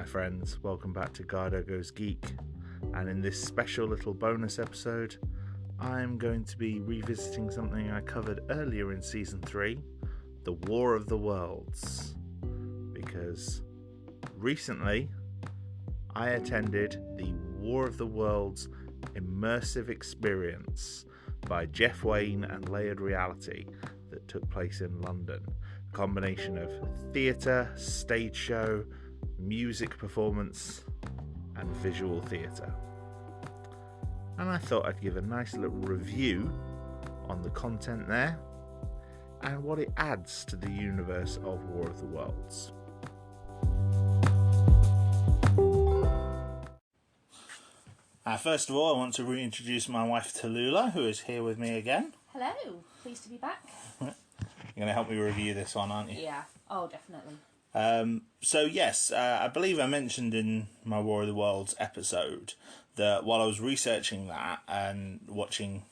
my friends, welcome back to Garhdo Goes Geek, and in this special little bonus episode I'm going to be revisiting something I covered earlier in Season 3, the War of the Worlds, because recently I attended the War of the Worlds Immersive Experience by Jeff Wayne and Layered Reality that took place in London. A combination of theatre, stage show, music performance and visual theatre. And I thought I'd give a nice little review on the content there and what it adds to the universe of War of the Worlds. First of all, I want to reintroduce my wife Tallulah, who is here with me again. Hello, pleased to be back. You're going to help me review this one, aren't you? Yeah, oh definitely. I believe I mentioned in my War of the Worlds episode that while I was researching that and watching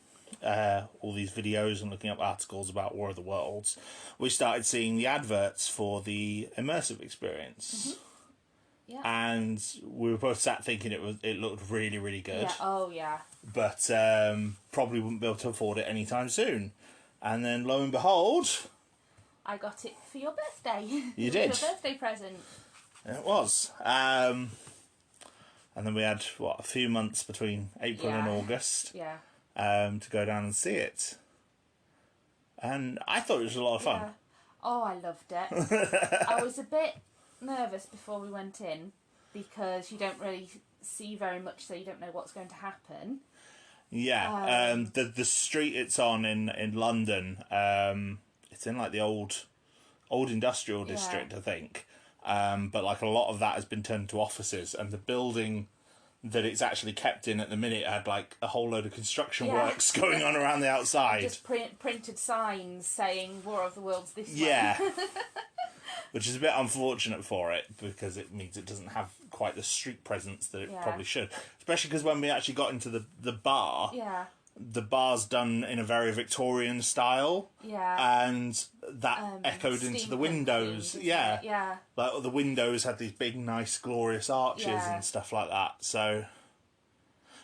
all these videos and looking up articles about War of the Worlds, we started seeing the adverts for the immersive experience. Mm-hmm. Yeah. And we were both sat thinking it looked really, really good. Yeah. Oh, yeah. But probably wouldn't be able to afford it anytime soon. And then, lo and behold, I got it for your birthday. You did? Your birthday present. It was. And then we had, a few months between April and August to go down and see it. And I thought it was a lot of fun. Yeah. Oh, I loved it. I was a bit nervous before we went in because you don't really see very much, so you don't know what's going to happen. Yeah, the street it's on in London, it's in like the old industrial district, I think. But like a lot of that has been turned to offices, and the building that it's actually kept in at the minute had like a whole load of construction works going on around the outside. Just printed signs saying War of the Worlds this way. Yeah. Which is a bit unfortunate for it, because it means it doesn't have quite the street presence that it probably should. Especially because when we actually got into the bar, the bar's done in a very Victorian style. Yeah. And that echoed into the windows. Yeah. Yeah. Like the windows had these big, nice, glorious arches and stuff like that. So...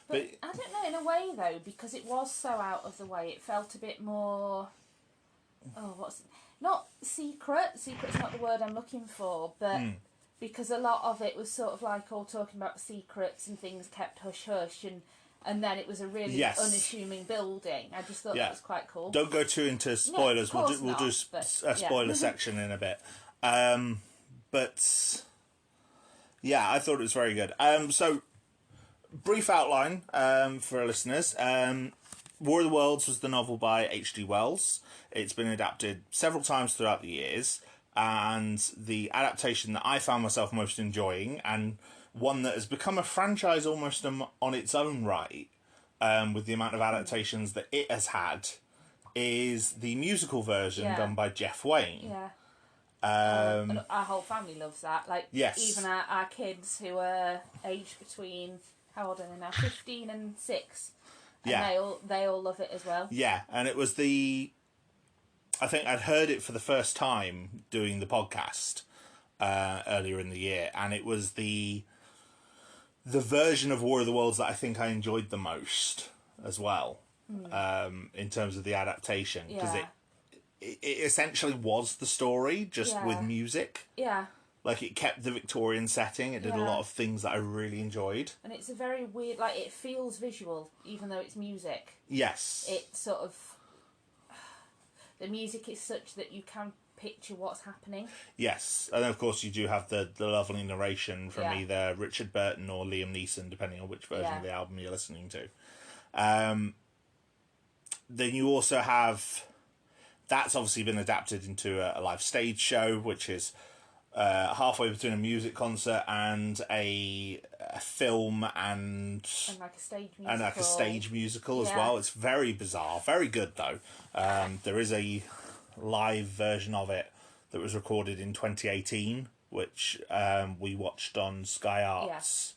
But I don't know, in a way, though, because it was so out of the way, it felt a bit more... Not secret. Secret's not the word I'm looking for, but because a lot of it was sort of like all talking about secrets and things kept hush-hush, and then it was a really unassuming building. I just thought that was quite cool. Don't go too into spoilers. No, we'll do a spoiler section in a bit. But yeah, I thought it was very good. So brief outline for our listeners. War of the Worlds was the novel by H.G. Wells. It's been adapted several times throughout the years, and the adaptation that I found myself most enjoying, and one that has become a franchise almost on its own right, with the amount of adaptations that it has had, is the musical version done by Jeff Wayne. Yeah. And our whole family loves that. Like, even our kids who are aged between, how old are they now? 15 and 6. And they all love it as well. Yeah, and it was I think I'd heard it for the first time doing the podcast earlier in the year, and it was the version of War of the Worlds that I think I enjoyed the most as well, in terms of the adaptation, because it essentially was the story just with music. Yeah. Like, it kept the Victorian setting. It did a lot of things that I really enjoyed. And it's a very weird... Like, it feels visual, even though it's music. Yes. It sort of... The music is such that you can picture what's happening. Yes. And, of course, you do have the lovely narration from either Richard Burton or Liam Neeson, depending on which version of the album you're listening to. Then you also have... That's obviously been adapted into a live stage show, which is... halfway between a music concert and a film and like a stage musical. As well. It's very bizarre, very good though. There is a live version of it that was recorded in 2018, which we watched on Sky Arts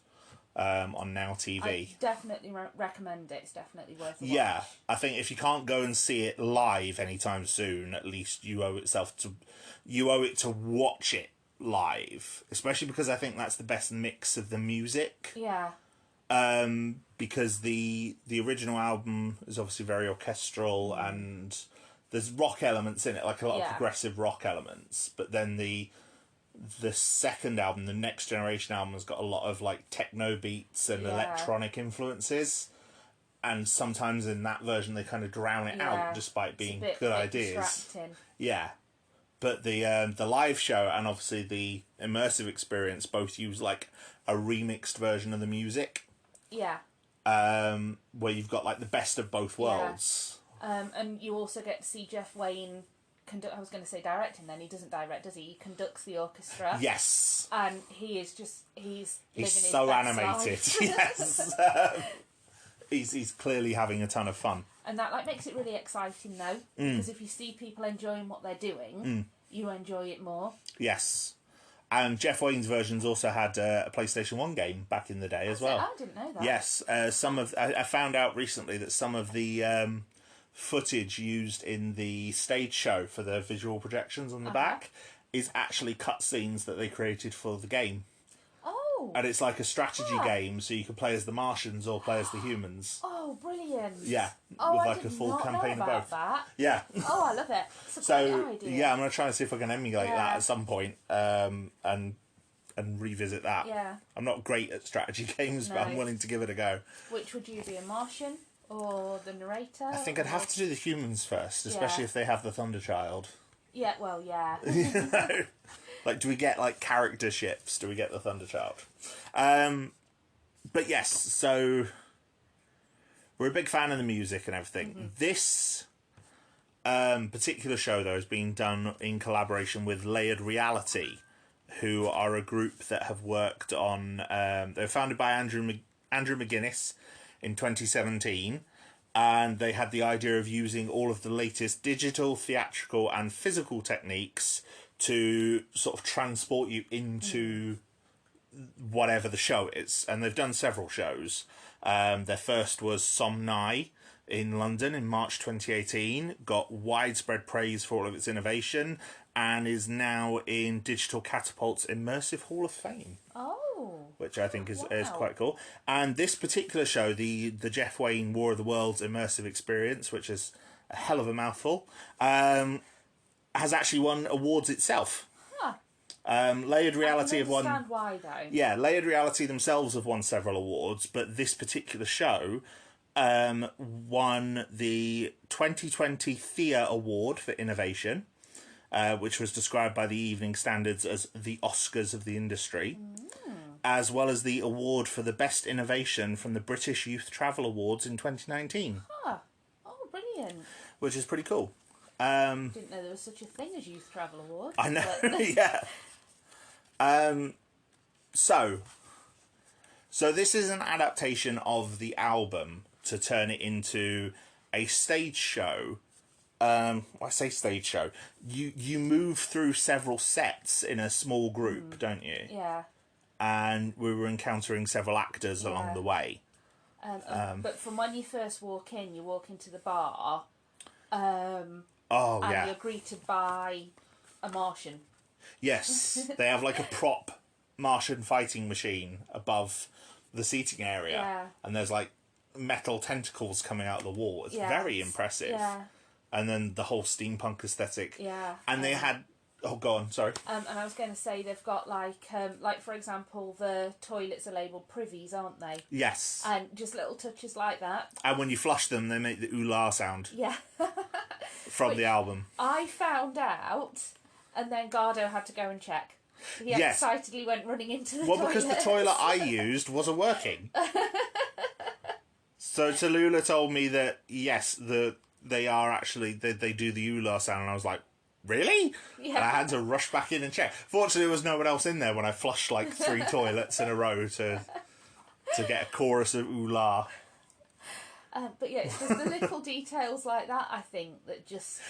on Now TV. I definitely recommend it. It's definitely worth a watch. Yeah, I think if you can't go and see it live anytime soon, at least you owe it to watch it live, especially because I think that's the best mix of the music. Yeah. Because the original album is obviously very orchestral and there's rock elements in it, like a lot of progressive rock elements. But then the second album, the Next Generation album, has got a lot of like techno beats and electronic influences. And sometimes in that version they kind of drown it out, despite being good ideas. Distracting. Yeah. But the live show and obviously the immersive experience both use like a remixed version of the music. Yeah. Where you've got like the best of both worlds. And you also get to see Jeff Wayne I was going to say directing then. He doesn't direct, does he? He conducts the orchestra. Yes. And he is just, he's living his so best animated. life. Yes. He's clearly having a ton of fun. And that like makes it really exciting though. Because if you see people enjoying what they're doing, you enjoy it more. Yes. And Jeff Wayne's versions also had a PlayStation 1 game back in the day as well. I didn't know that. Yes. I found out recently that some of the footage used in the stage show for the visual projections on the back is actually cutscenes that they created for the game. Oh. And it's like a strategy game, so you can play as the Martians or play as the humans. Oh, brilliant. Yeah. Oh, with I like did a full not campaign know of about both. That. Yeah. Oh, I love it. It's a great idea. Yeah, I'm going to try and see if I can emulate that at some point, and revisit that. Yeah. I'm not great at strategy games, but I'm willing to give it a go. Which would you be, a Martian or the narrator? I think I'd have to do the humans first, especially if they have the Thunder Child. Yeah, well, yeah. You know? Like, do we get, like, character shifts? Do we get the Thunder Child? But yes, so we're a big fan of the music and everything. This particular show, though, is being done in collaboration with Layered Reality, who are a group that have worked on... they were founded by Andrew McGuinness in 2017, and they had the idea of using all of the latest digital, theatrical and physical techniques to sort of transport you into whatever the show is. And they've done several shows. Their first was Somni in London in March 2018, got widespread praise for all of its innovation, and is now in Digital Catapult's Immersive Hall of Fame. Oh. Which I think is quite cool. And this particular show, the Jeff Wayne War of the Worlds Immersive Experience, which is a hell of a mouthful, has actually won awards itself. Huh. Layered Reality have won... I don't understand why, though. Yeah, Layered Reality themselves have won several awards, but this particular show won the 2020 Thea Award for Innovation, which was described by the Evening Standards as the Oscars of the industry, as well as the award for the Best Innovation from the British Youth Travel Awards in 2019. Huh. Oh, brilliant. Which is pretty cool. Didn't know there was such a thing as Youth Travel Awards. I know, but... yeah. So this is an adaptation of the album to turn it into a stage show. I say stage show. You move through several sets in a small group, don't you? Yeah. And we were encountering several actors along the way. But from when you first walk in, you walk into the bar. And you're greeted by a Martian. Yes, they have like a prop Martian fighting machine above the seating area, and there's like metal tentacles coming out of the wall. It's very impressive. Yeah. And then the whole steampunk aesthetic. Yeah. And they had... Oh, go on, sorry. And I was going to say they've got like for example, the toilets are labelled privies, aren't they? Yes. And just little touches like that. And when you flush them, they make the ooh-la sound. Yeah. From the album. I found out, and then Garhdo had to go and check. He excitedly went running into the toilet. Well, because the toilet I used wasn't working. So Tallulah told me that, yes, they are actually... They do the ooh-la sound, and I was like, really? Yeah. And I had to rush back in and check. Fortunately, there was no one else in there when I flushed like 3 toilets in a row to get a chorus of ooh-la. But yeah, it's just the little details like that, I think, that just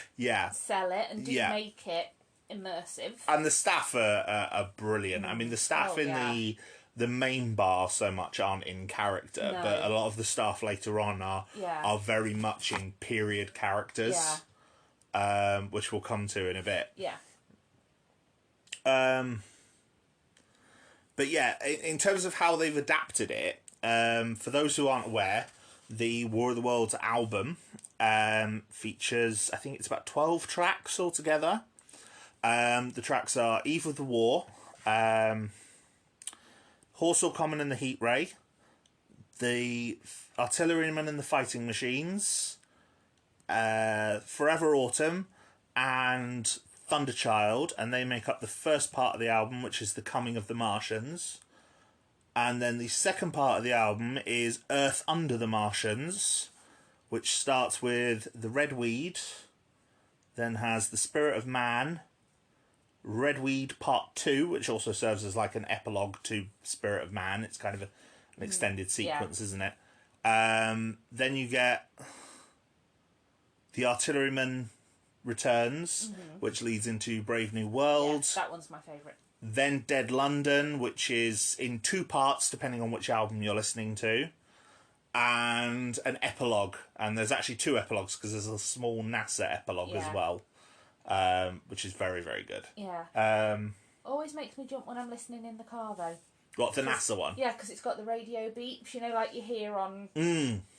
sell it and do make it immersive. And the staff are brilliant. I mean, the staff in the main bar so much aren't in character, but a lot of the staff later on are very much in period characters. Yeah. Which we'll come to in a bit. Yeah. But yeah, in terms of how they've adapted it, for those who aren't aware, the War of the Worlds album features, I think it's about 12 tracks altogether. The tracks are Eve of the War, Horse or Common and the Heat Ray, the Artillerymen and the Fighting Machines, Forever Autumn, and Thunderchild, and they make up the first part of the album, which is The Coming of the Martians. And then the second part of the album is Earth Under the Martians, which starts with The Red Weed, then has The Spirit of Man, Red Weed Part 2, which also serves as like an epilogue to Spirit of Man. It's kind of an extended sequence, isn't it? Then you get The Artilleryman Returns, which leads into Brave New World. Yeah, that one's my favourite. Then Dead London, which is in 2 parts, depending on which album you're listening to. And an epilogue. And there's actually 2 epilogues, because there's a small NASA epilogue as well. Which is very, very good. Yeah. Always makes me jump when I'm listening in the car, though. What, the NASA one? Yeah, because it's got the radio beeps, you know, like you hear on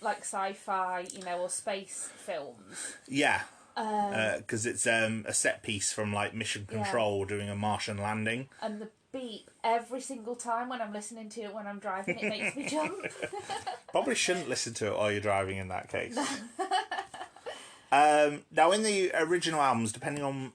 like sci-fi, you know, or space films. Yeah. Because it's a set piece from like Mission Control doing a Martian landing. And the beep every single time when I'm listening to it when I'm driving, it makes me jump. Probably shouldn't listen to it while you're driving in that case. Now, in the original albums, depending on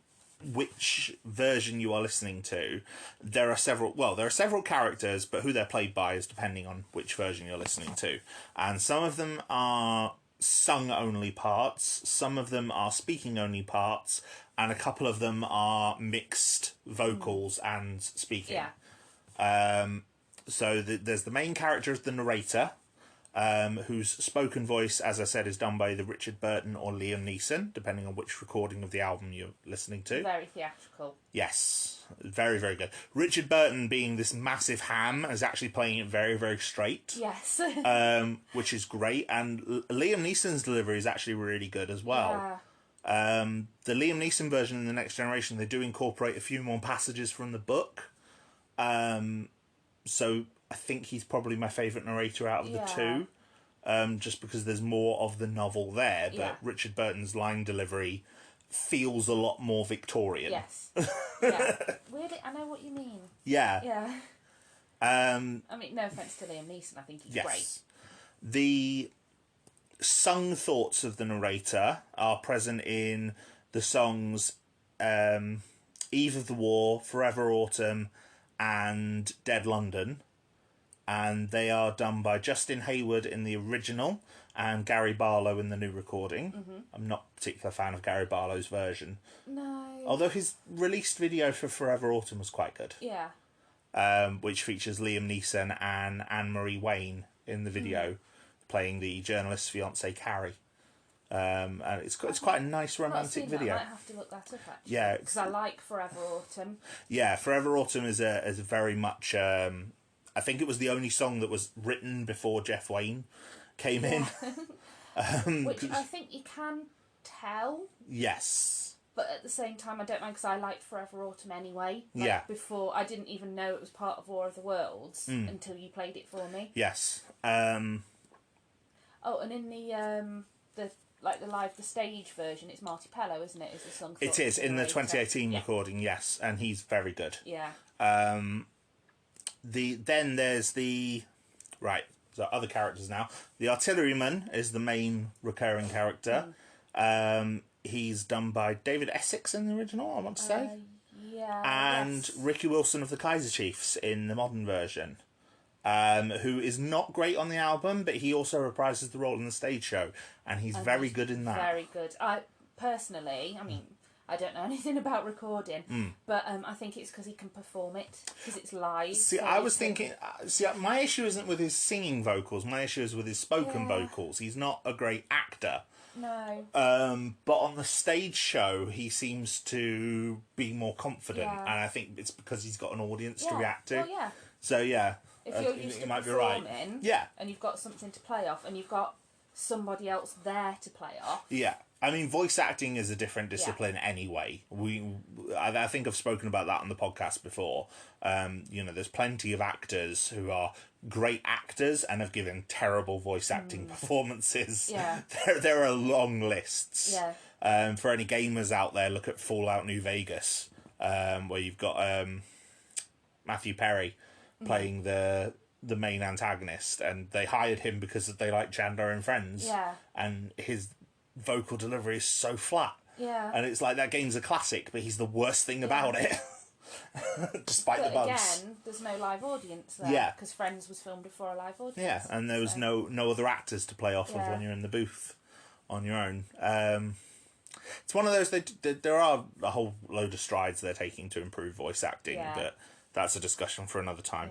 which version you are listening to, there are several characters, but who they're played by is depending on which version you're listening to. And some of them are sung-only parts, some of them are speaking-only parts, and a couple of them are mixed vocals and speaking. Yeah. So there's the main character is the narrator, whose spoken voice, as I said, is done by either Richard Burton or Liam Neeson, depending on which recording of the album you're listening to. Very theatrical. Yes, very, very good. Richard Burton, being this massive ham, is actually playing it very, very straight. Yes. Which is great, and Liam Neeson's delivery is actually really good as well. Yeah. The Liam Neeson version in The Next Generation, they do incorporate a few more passages from the book. So I think he's probably my favourite narrator out of the 2, just because there's more of the novel there, but Richard Burton's line delivery feels a lot more Victorian. Yes. Yeah. Really, I know what you mean. Yeah. Yeah. I mean, no offence to Liam Neeson, I think he's great. The sung thoughts of the narrator are present in the songs Eve of the War, Forever Autumn, and Dead London. And they are done by Justin Hayward in the original and Gary Barlow in the new recording. I'm not a particular fan of Gary Barlow's version. No. Although his released video for Forever Autumn was quite good. Yeah. Which features Liam Neeson and Anne-Marie Wayne in the video, playing the journalist's fiancée Carrie. And it's quite a nice romantic video. I might have to look that up, actually. Yeah. Because I like Forever Autumn. Yeah, Forever Autumn is a very much... I think it was the only song that was written before Jeff Wayne came in. Which I think you can tell. Yes. But at the same time, I don't mind because I liked Forever Autumn anyway. Before, I didn't even know it was part of War of the Worlds until you played it for me. Yes. Oh, and in the stage version, it's Marty Pello, isn't it? Is the song? It is in the 2018 recording, yes, and he's very good. Yeah. Then there's the other characters now. The Artilleryman is the main recurring character. He's done by David Essex in the original, I want to say. And Ricky Wilson of the Kaiser Chiefs in the modern version, who is not great on the album, but he also reprises the role in the stage show, and he's very good in that. Very good. I mean, I don't know anything about recording, but I think it's because he can perform it, because it's live. See, I was thinking... my issue isn't with his singing vocals, my issue is with his spoken vocals. He's not a great actor. No. But on the stage show, he seems to be more confident, and I think it's because he's got an audience to react to. Well, yeah. So, yeah. If you're used to performing, and you've got something to play off, and you've got somebody else there to play off, I mean, voice acting is a different discipline anyway. I think I've spoken about that on the podcast before. There's plenty of actors who are great actors and have given terrible voice acting performances. Yeah. There are long lists. Yeah. For any gamers out there, look at Fallout New Vegas, where you've got Matthew Perry playing the main antagonist, and they hired him because they like Chandler and Friends. Yeah. And his vocal delivery is so flat. Yeah. And it's like, that game's a classic, but he's the worst thing about it. Despite the bugs. Again, there's no live audience there. Yeah. Because Friends was filmed before a live audience. Yeah, and there was no other actors to play off of when you're in the booth on your own. It's one of those, there are a whole load of strides they're taking to improve voice acting, but that's a discussion for another time.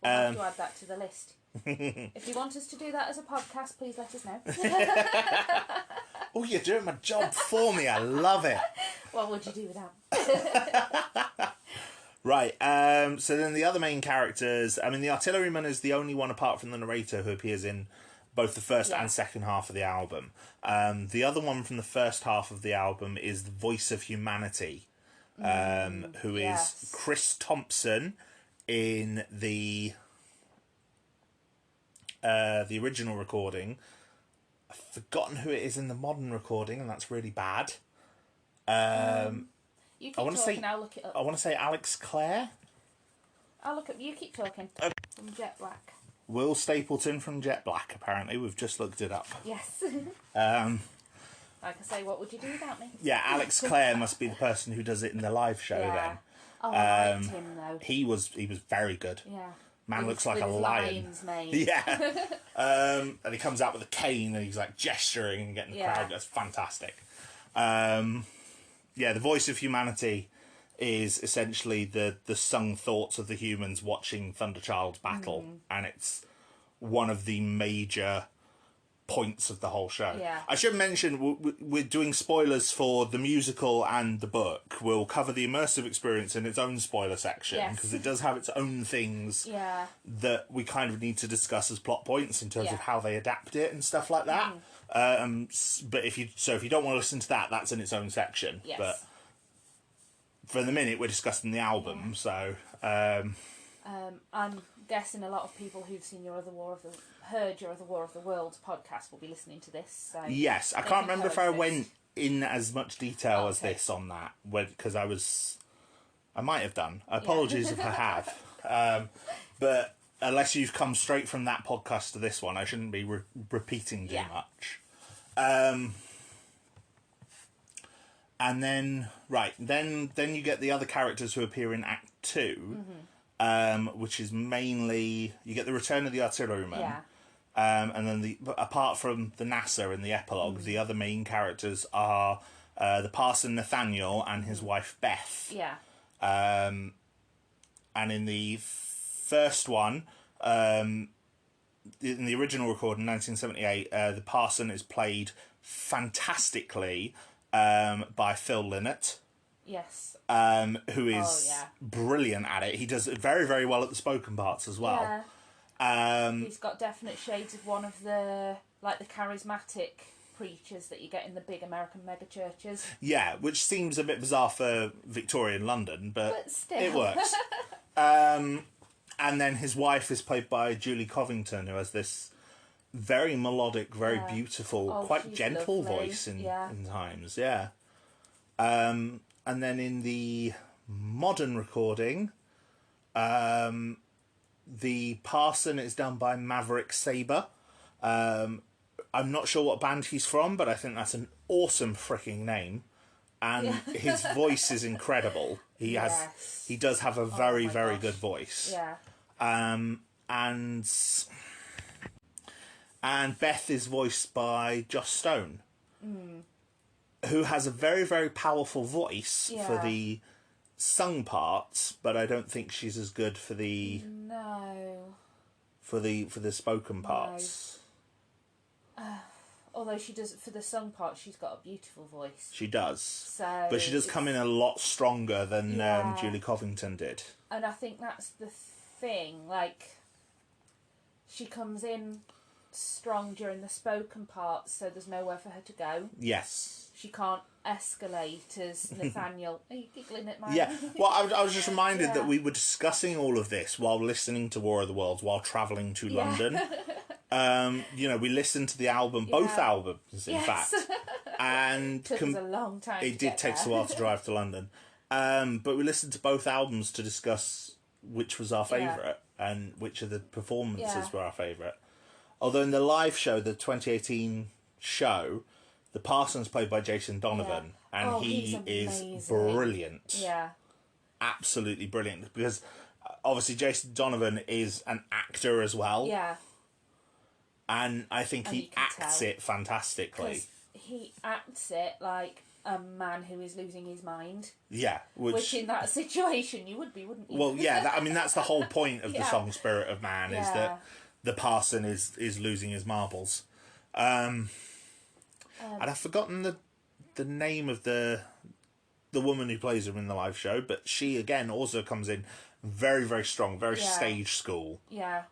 We'll have to add that to the list. If you want us to do that as a podcast, please let us know. Oh, you're doing my job for me. I love it. What would you do without? Right. So then the other main characters, I mean, the artilleryman is the only one apart from the narrator who appears in both the first and second half of the album. The other one from the first half of the album is the Voice of Humanity, who is Chris Thompson in the original recording. I've forgotten who it is in the modern recording, and that's really bad. You keep talking, I'll look it up. I want to say Alex Clare. I'll look up. You keep talking. From Jet Black. Will Stapleton from Jet Black, apparently. We've just looked it up. Yes. Like I say, what would you do without me? Yeah, Alex Clare must be the person who does it in the live show then. Oh, I liked him, though. He was very good. Yeah. Man looks like a lion. Yeah. And he comes out with a cane and he's like gesturing and getting the crowd. That's fantastic. The Voice of Humanity is essentially the sung thoughts of the humans watching Thunderchild's battle, and it's one of the major points of the whole show. Yeah. I should mention we're doing spoilers for the musical and the book. We'll cover the immersive experience in its own spoiler section because it does have its own things that we kind of need to discuss as plot points in terms of how they adapt it and stuff like that. But if you don't want to listen to that, that's in its own section. Yes. But for the minute, we're discussing the album, so. I'm guessing a lot of people who've seen heard your other War of the Worlds podcast will be listening to this. So yes, I can't remember if I went in as much detail as this on that, because I might have done. Apologies if I have. But unless you've come straight from that podcast to this one, I shouldn't be repeating too much. And then you get the other characters who appear in Act 2, which is mainly, you get the return of the artilleryman, and then apart from the NASA in the epilogue, the other main characters are the parson Nathaniel and his wife Beth. Yeah. And in the first one, in the original recording, 1978, the parson is played fantastically by Phil Lynott. Yes. Who is brilliant at it. He does it very, very well at the spoken parts as well. Yeah. He's got definite shades of one of the charismatic preachers that you get in the big American mega churches. Yeah, which seems a bit bizarre for Victorian London, but still. It works. And then his wife is played by Julie Covington, who has this very melodic, very beautiful, quite gentle voice in times. Yeah. And then in the modern recording, the parson is done by Maverick Sabre. I'm not sure what band he's from, but I think that's an awesome freaking name. And his voice is incredible. He does have a very, very good voice. Yeah. And Beth is voiced by Joss Stone, who has a very, very powerful voice for the sung parts, but I don't think she's as good for the for the spoken parts. Although she does for the sung part, she's got a beautiful voice. She does. So but she does come in a lot stronger than Julie Covington did. And I think that's the thing. Like, she comes in strong during the spoken parts, so there's nowhere for her to go. Yes. She can't escalate as Nathaniel. Are you giggling at my... Yeah. Well, I was just reminded that we were discussing all of this while listening to War of the Worlds, while travelling to London. You know, we listened to the album, both albums, in fact. And took us a long time It did take us a while to drive to London. But we listened to both albums to discuss which was our favourite and which of the performances were our favourite. Although in the live show, the 2018 show, the Parsons played by Jason Donovan, and he is brilliant. Yeah. Absolutely brilliant. Because obviously Jason Donovan is an actor as well. Yeah. And I think he acts it fantastically. He acts it like a man who is losing his mind. Yeah. Which in that situation you would be, wouldn't you? Well, yeah, I mean, that's the whole point of the song Spirit of Man, is that the parson is losing his marbles. And I've forgotten the name of the woman who plays him in the live show, but she, again, also comes in very, very strong, very stage school. Yeah.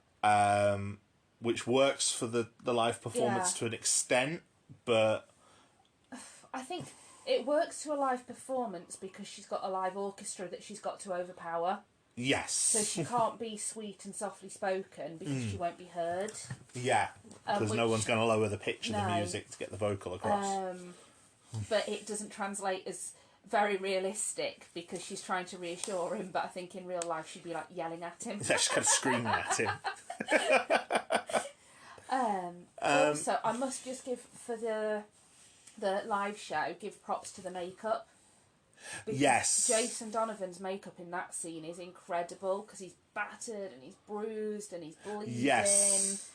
Which works for the live performance to an extent, but... I think it works to a live performance because she's got a live orchestra that she's got to overpower. Yes. So she can't be sweet and softly spoken because she won't be heard. Yeah, because no one's going to lower the pitch of the music to get the vocal across. But it doesn't translate as very realistic because she's trying to reassure him, but I think in real life she'd be like yelling at him. Yeah, she's kind of screaming at him. Also, I must just give, for the live show, give props to the makeup. Because Jason Donovan's makeup in that scene is incredible because he's battered and he's bruised and he's bleeding. Yes.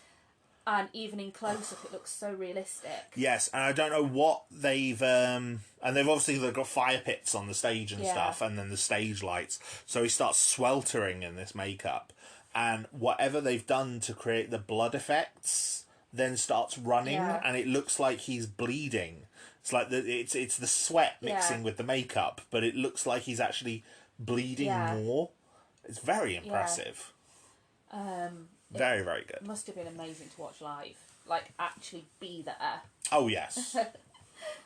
And even in close-up, it looks so realistic. Yes, and I don't know what they've... and they've obviously got fire pits on the stage and stuff, and then the stage lights. So he starts sweltering in this makeup. And whatever they've done to create the blood effects then starts running, and it looks like he's bleeding. It's like it's the sweat mixing with the makeup, but it looks like he's actually bleeding more. It's very impressive. Very, very good. Must have been amazing to watch live. Like, actually be there. Oh, yes.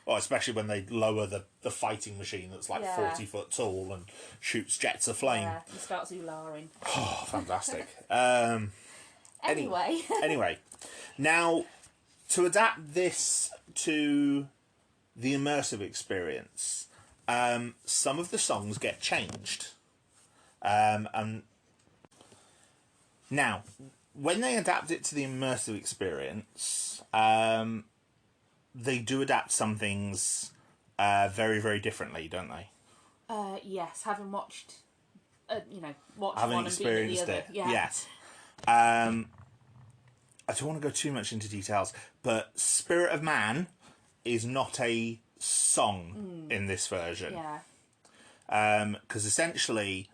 Well, especially when they lower the fighting machine that's like 40 foot tall and shoots jets of flame. Yeah, and starts oolaring. Oh, fantastic. Anyway. Now, to adapt this to the immersive experience, some of the songs get changed. Now, when they adapt it to the immersive experience, they do adapt some things very, very differently, don't they? Yes, having watched, watched having one and been at the other. Yes. I don't want to go too much into details, but Spirit of Man is not a song in this version. Yeah. Because essentially,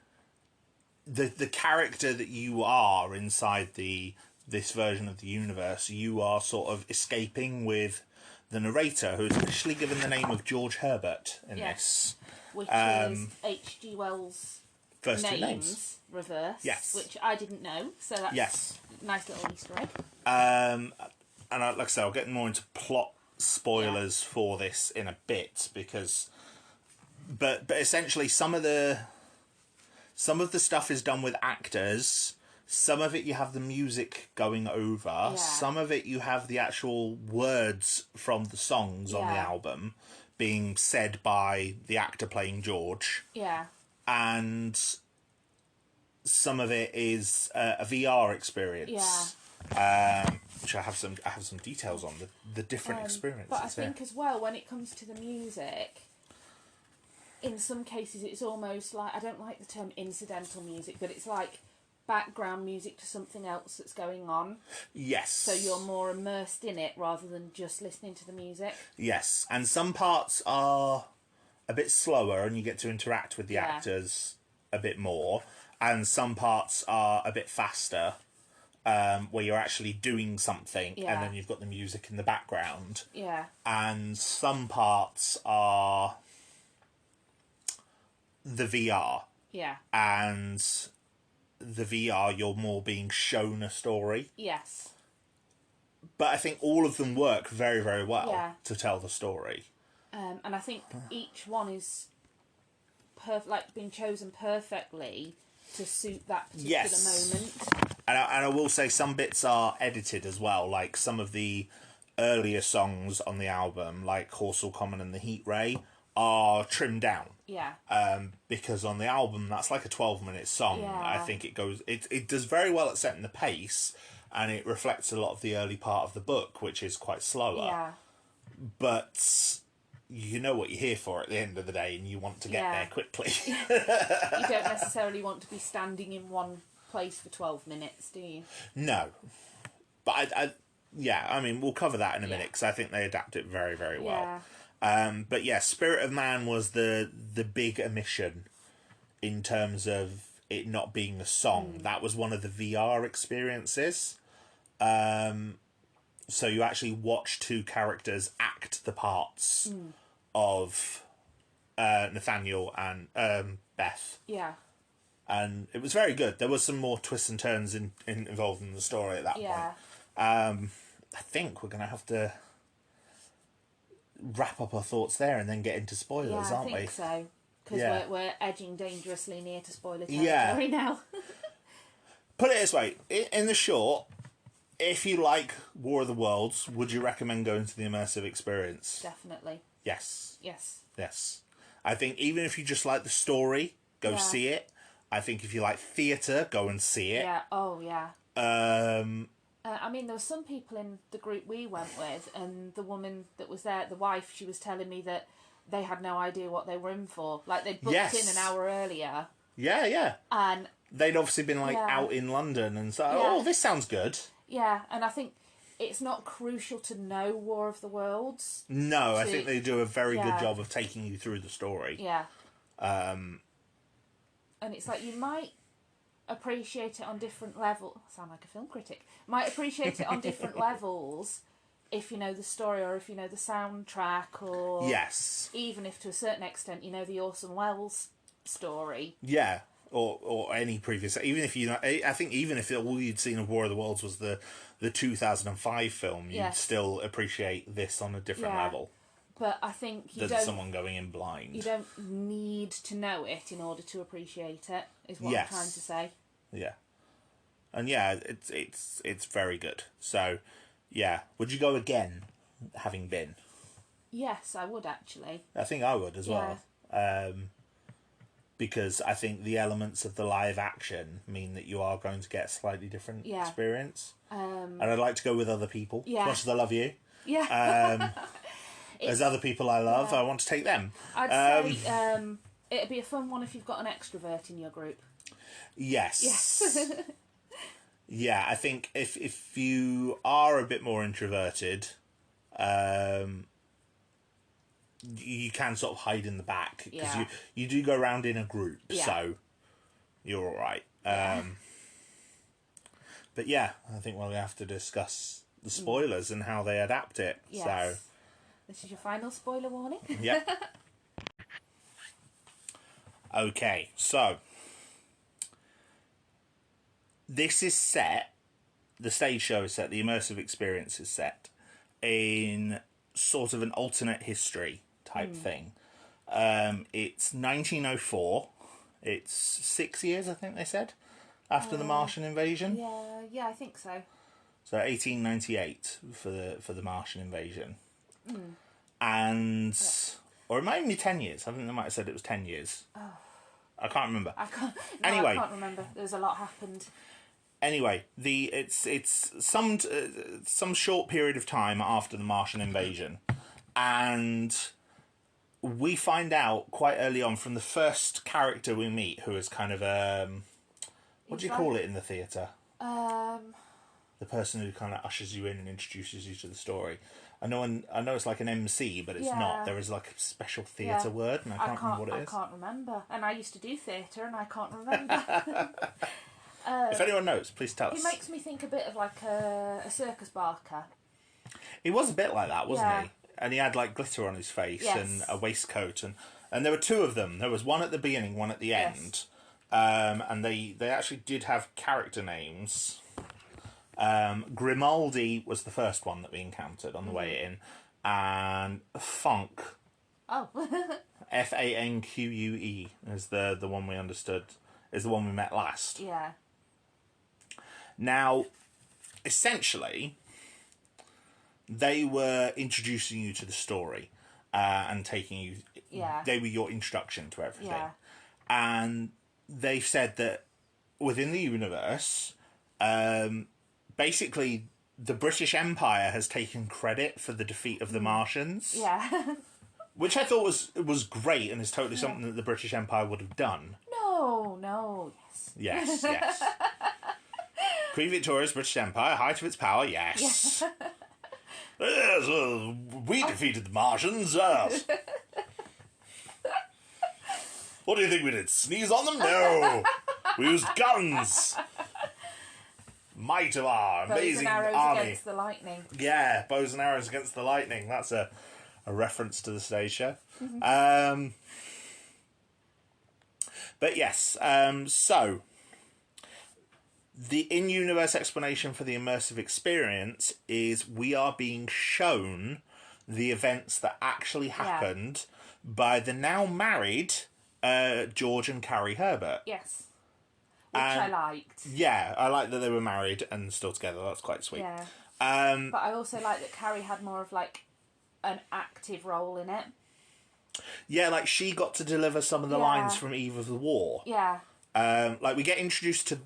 the character that you are inside this version of the universe, you are sort of escaping with the narrator, who is officially given the name of George Herbert in this. Which is H.G. Wells' first two names reverse. Yes. Which I didn't know, so that's a nice little Easter egg. And like I say, I'll get more into plot spoilers for this in a bit, because... But essentially, some of the stuff is done with actors. Some of it you have the music going over. Yeah. Some of it you have the actual words from the songs on the album being said by the actor playing George. Yeah. And some of it is a VR experience. Yeah. Which I have some details on the different experiences. But I think as well, when it comes to the music, in some cases it's almost like, I don't like the term incidental music, but it's like background music to something else that's going on. Yes. So you're more immersed in it rather than just listening to the music. Yes, and some parts are a bit slower and you get to interact with the actors a bit more, and some parts are a bit faster, where you're actually doing something and then you've got the music in the background. Yeah. And some parts are the VR. Yeah. And the VR, you're more being shown a story. Yes. But I think all of them work very, very well Yeah. to tell the story. And I think each one is been chosen perfectly to suit that particular moment. And I will say some bits are edited as well, like some of the earlier songs on the album, like Horsel Common and The Heat Ray, are trimmed down. Yeah. Because on the album, that's like a 12-minute song. Yeah. I think it does very well at setting the pace, and it reflects a lot of the early part of the book, which is quite slower. Yeah. But you know what you're here for at the end of the day, and you want to get there quickly. You don't necessarily want to be standing in one place for 12 minutes, do you? No. But I mean, we'll cover that in a minute, because I think they adapt it very, very well. But yeah, Spirit of Man was the big omission in terms of it not being a song. That was one of the VR experiences. So you actually watch two characters act the parts of Nathaniel and Beth. Yeah. And it was very good. There was some more twists and turns involved in the story at that point. I think we're going to have to wrap up our thoughts there and then get into spoilers, aren't we? I think so. Because we're edging dangerously near to spoiler territory now. Put it this way. In the short, if you like War of the Worlds, would you recommend going to the immersive experience? Definitely. Yes. Yes. I think even if you just like the story, go see it. I think if you like theatre, go and see it. Yeah. Oh, yeah. I mean, there were some people in the group we went with, and the woman that was there, the wife, she was telling me that they had no idea what they were in for. Like, they'd booked in an hour earlier. Yeah. And they'd obviously been, out in London and so, oh, this sounds good. Yeah, and I think it's not crucial to know War of the Worlds. No, I think they do a very good job of taking you through the story. Yeah. And it's like, you might appreciate it on different levels. I sound like a film critic. Might appreciate it on different levels if you know the story, or if you know the soundtrack, or even if to a certain extent you know the Orson Welles story. Yeah, or any previous. Even if I think even if all you'd seen of War of the Worlds was the 2005 film, you'd still appreciate this on a different level. But I think than someone going in blind. You don't need to know it in order to appreciate it, is what I'm trying to say. Yeah. And it's very good. So, yeah. Would you go again, having been? Yes, I would actually. I think I would as well. Because I think the elements of the live action mean that you are going to get a slightly different experience. And I'd like to go with other people. As much as I love you. Yeah. There's other people I love. I want to take them. I'd say it'd be a fun one if you've got an extrovert in your group. Yes. Yeah, I think if you are a bit more introverted, you can sort of hide in the back, because you do go around in a group, so you're all right. But yeah, I think we'll have to discuss the spoilers and how they adapt it. Yes. So. This is your final spoiler warning. Yep. Okay, so this is set, the stage show is set, the immersive experience is set in sort of an alternate history type thing. It's 1904. It's 6 years, I think they said, after the Martian invasion. Yeah, I think so. So 1898 for the Martian invasion. And or it might even be 10 years. I think they might have said it was 10 years. I can't remember. I can't remember. There's a lot happened. Anyway, it's some short period of time after the Martian invasion, and we find out quite early on from the first character we meet, who is kind of what do you call it in the theatre? The person who kind of ushers you in and introduces you to the story. I know it's like an MC, but it's not. There is like a special theatre word, and I can't remember what it is. I can't remember. And I used to do theatre, and I can't remember. If anyone knows, please tell us. He makes me think a bit of like a circus barker. He was a bit like that, wasn't he? And he had like glitter on his face and a waistcoat, and there were two of them. There was one at the beginning, one at the end, and they actually did have character names. Grimaldi was the first one that we encountered on the way in, and Funk. Oh. Fanque is the one we understood, is the one we met last. Yeah. Now, essentially, they were introducing you to the story and taking you... Yeah. They were your introduction to everything. Yeah. And they said that within the universe, basically, the British Empire has taken credit for the defeat of the Martians. Yeah. Which I thought was great and is totally something that the British Empire would have done. No, yes. Yes. Queen Victoria's British Empire, height of its power, yes. Yes, we defeated the Martians, yes. What do you think we did? Sneeze on them? No. We used guns. Might of our amazing arrows army. Against the lightning. Yeah, bows and arrows against the lightning. That's a reference to the stage show. But yes, so the in-universe explanation for the immersive experience is we are being shown the events that actually happened by the now married George and Carrie Herbert. Yes. Which I liked. Yeah, I like that they were married and still together. That's quite sweet. Yeah. But I also like that Carrie had more of like an active role in it. Yeah, like she got to deliver some of the lines from Eve of the War. Yeah. Like we get introduced to...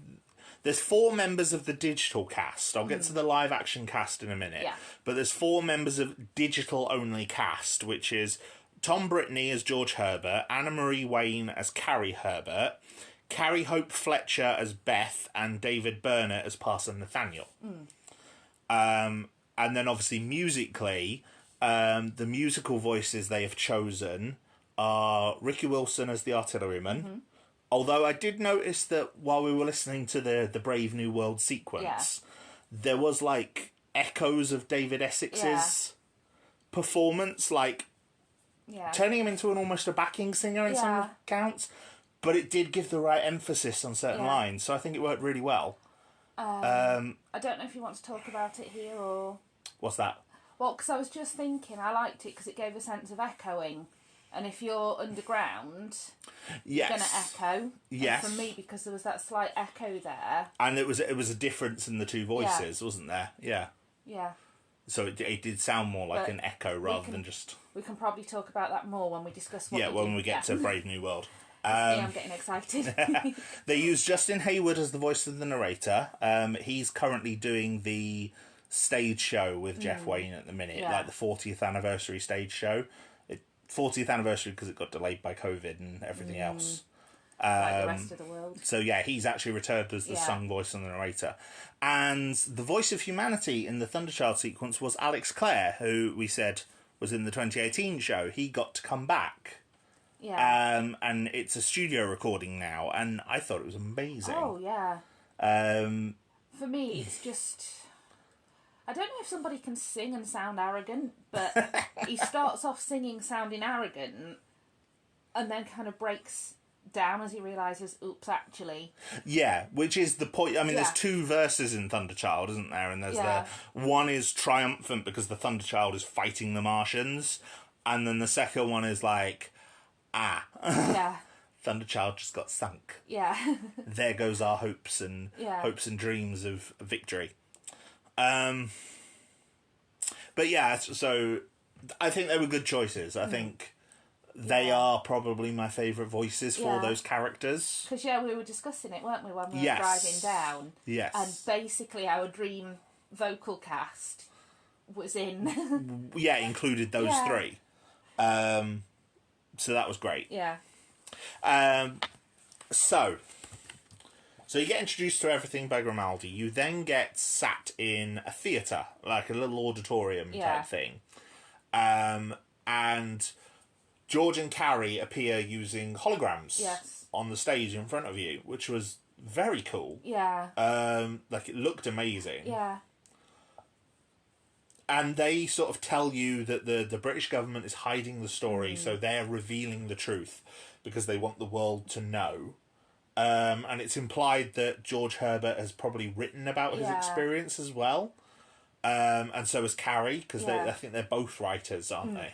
There's 4 members of the digital cast. I'll get to the live action cast in a minute. Yeah. But there's 4 members of digital only cast, which is Tom Brittany as George Herbert, Anna Marie Wayne as Carrie Herbert, Carrie Hope Fletcher as Beth, and David Burnett as Parson Nathaniel. And then obviously musically, the musical voices they have chosen are Ricky Wilson as the artilleryman. Although I did notice that while we were listening to the Brave New World sequence, there was like echoes of David Essex's performance, like turning him into almost a backing singer in some accounts. But it did give the right emphasis on certain lines, so I think it worked really well. I don't know if you want to talk about it here or... What's that? Well, because I was just thinking, I liked it because it gave a sense of echoing. And if you're underground, you're going to echo. Yes. And for me, because there was that slight echo there. And it was a difference in the two voices, wasn't there? Yeah. Yeah. So it did sound more like an echo rather than just... We can probably talk about that more when we discuss what when we get to Brave New World. I'm getting excited. They used Justin Hayward as the voice of the narrator. He's currently doing the stage show with Jeff Wayne at the minute, like the 40th anniversary stage show. 40th anniversary because it got delayed by COVID and everything else. Like the rest of the world. So yeah, he's actually returned as the sung voice and the narrator. And the voice of humanity in the Thunderchild sequence was Alex Clare, who we said was in the 2018 show. He got to come back. Yeah. And it's a studio recording now, and I thought it was amazing. Oh, yeah. For me, it's just... I don't know if somebody can sing and sound arrogant, but he starts off singing sounding arrogant and then kind of breaks down as he realises, oops, actually. Yeah, which is the point. I mean, there's 2 verses in Thunderchild, isn't there? And there's one is triumphant because the Thunderchild is fighting the Martians, and then the second one is like, Thunderchild just got sunk. Yeah. There goes our hopes and dreams of victory. But yeah, so I think they were good choices. I think they are probably my favourite voices for those characters. Because, we were discussing it, weren't we, when we were driving down? Yes. And basically our dream vocal cast was in... included those 3. So that was great. Yeah. So you get introduced to everything by Grimaldi. You then get sat in a theatre, like a little auditorium type thing. And George and Carrie appear using holograms on the stage in front of you, which was very cool. Yeah. Like, it looked amazing. Yeah. And they sort of tell you that the British government is hiding the story, so they're revealing the truth because they want the world to know. And it's implied that George Herbert has probably written about his experience as well. And so has Carrie, because I think they're both writers, aren't they?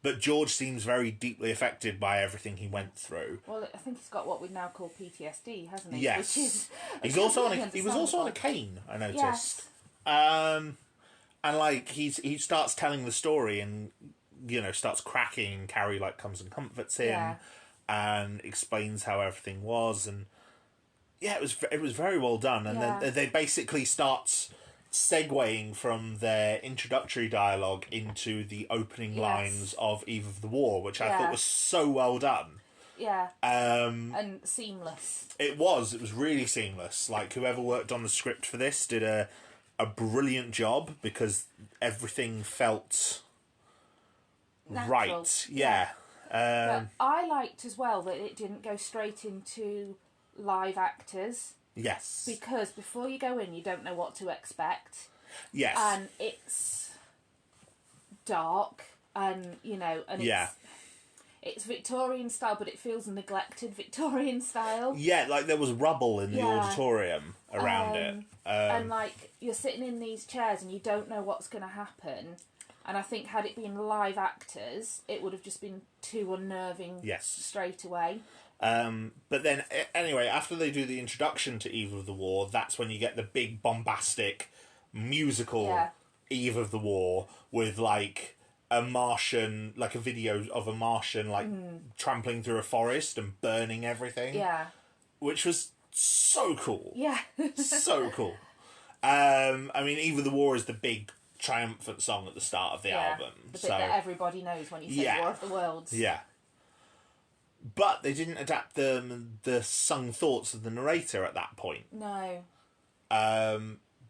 But George seems very deeply affected by everything he went through. Well, I think he's got what we'd now call PTSD, hasn't he? Yes. Which is he was also on a cane, I noticed. Yes. And like he starts telling the story and starts cracking, and Carrie like comes and comforts him and explains how everything was, and it was very well done. And then they basically start segueing from their introductory dialogue into the opening lines of Eve of the War, which I thought was so well done. Yeah. And seamless. It was really seamless. Like, whoever worked on the script for this did a brilliant job, because everything felt natural. Right. Yeah. But I liked as well that it didn't go straight into live actors. Yes. Because before you go in, you don't know what to expect. Yes. And it's dark, and it's Victorian style, but it feels neglected Victorian style. Yeah, like there was rubble in the auditorium around it. And like you're sitting in these chairs and you don't know what's going to happen. And I think had it been live actors, it would have just been too unnerving straight away. But then, anyway, after they do the introduction to Eve of the War, that's when you get the big bombastic musical Eve of the War with like a Martian, like a video of a Martian like trampling through a forest and burning everything. Yeah. Which was so cool. Yeah. So cool. I mean, Eve of the War is the big triumphant song at the start of the album. The bit that everybody knows when you say War of the Worlds. Yeah. But they didn't adapt the sung thoughts of the narrator at that point. No.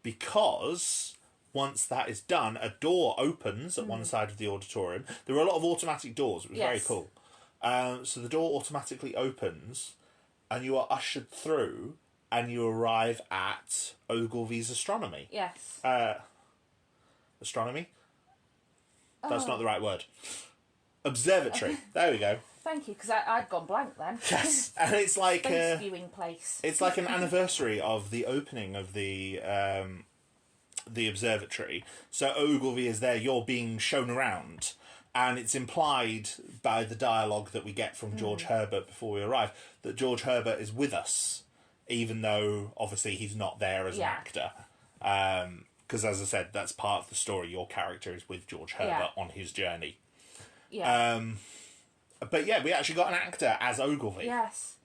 Because once that is done, a door opens at one side of the auditorium. There were a lot of automatic doors. It was very cool. So the door automatically opens and you are ushered through and you arrive at Ogilvy's astronomy. Yes. Astronomy? That's not the right word. Observatory. There we go. Thank you, because I'd gone blank then. Yes, and it's like space viewing place. It's like an anniversary of the opening of the observatory. So Ogilvy is there. You're being shown around, and it's implied by the dialogue that we get from George Herbert before we arrive that George Herbert is with us, even though obviously he's not there as an actor. Because as I said, that's part of the story. Your character is with George Herbert on his journey. Yeah. But yeah, we actually got an actor as Ogilvy. Yes.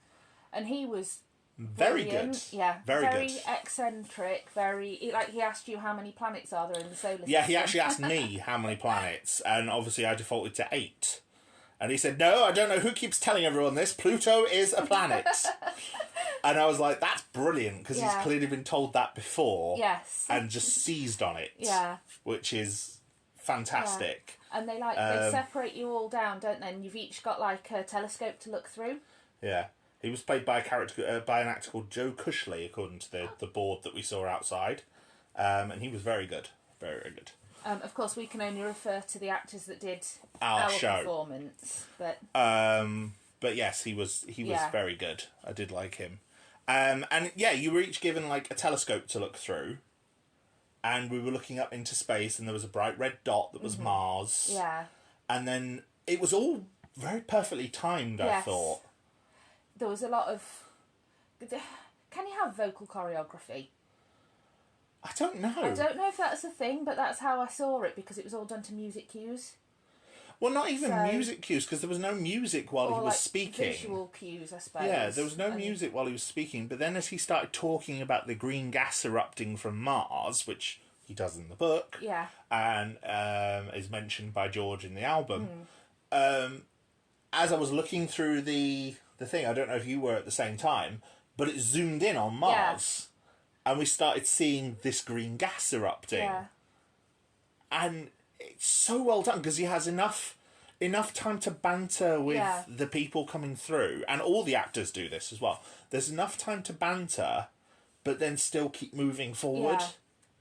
And he was very brilliant. good. Yeah. Very good. Very eccentric, he asked you how many planets are there in the solar system. Yeah, he actually asked me how many planets, and obviously I defaulted to 8. And he said, no, I don't know who keeps telling everyone this, Pluto is a planet. And I was like, that's brilliant, because he's clearly been told that before. Yes. And just seized on it. Yeah. Which is fantastic. Yeah. And they they separate you all down, don't they? And you've each got like a telescope to look through. Yeah. He was played by by an actor called Joe Cushley, according to the board that we saw outside. And he was very good. Very, very good. Of course, we can only refer to the actors that did our show performance. But yes, he was very good. I did like him. And yeah, you were each given like a telescope to look through. And we were looking up into space, and there was a bright red dot that was Mars. Yeah. And then it was all very perfectly timed, I thought. There was a lot of... Can you have vocal choreography? I don't know. I don't know if that's a thing, but that's how I saw it, because it was all done to music cues. Well, not even music cues, because there was no music while he was speaking. Visual cues, I suppose. Yeah, there was no music while he was speaking, but then as he started talking about the green gas erupting from Mars, which he does in the book, and is mentioned by George in the album, as I was looking through the thing, I don't know if you were at the same time, but it zoomed in on Mars, and we started seeing this green gas erupting. Yeah. And it's so well done, because he has enough time to banter with the people coming through, and all the actors do this as well. There's enough time to banter, but then still keep moving forward,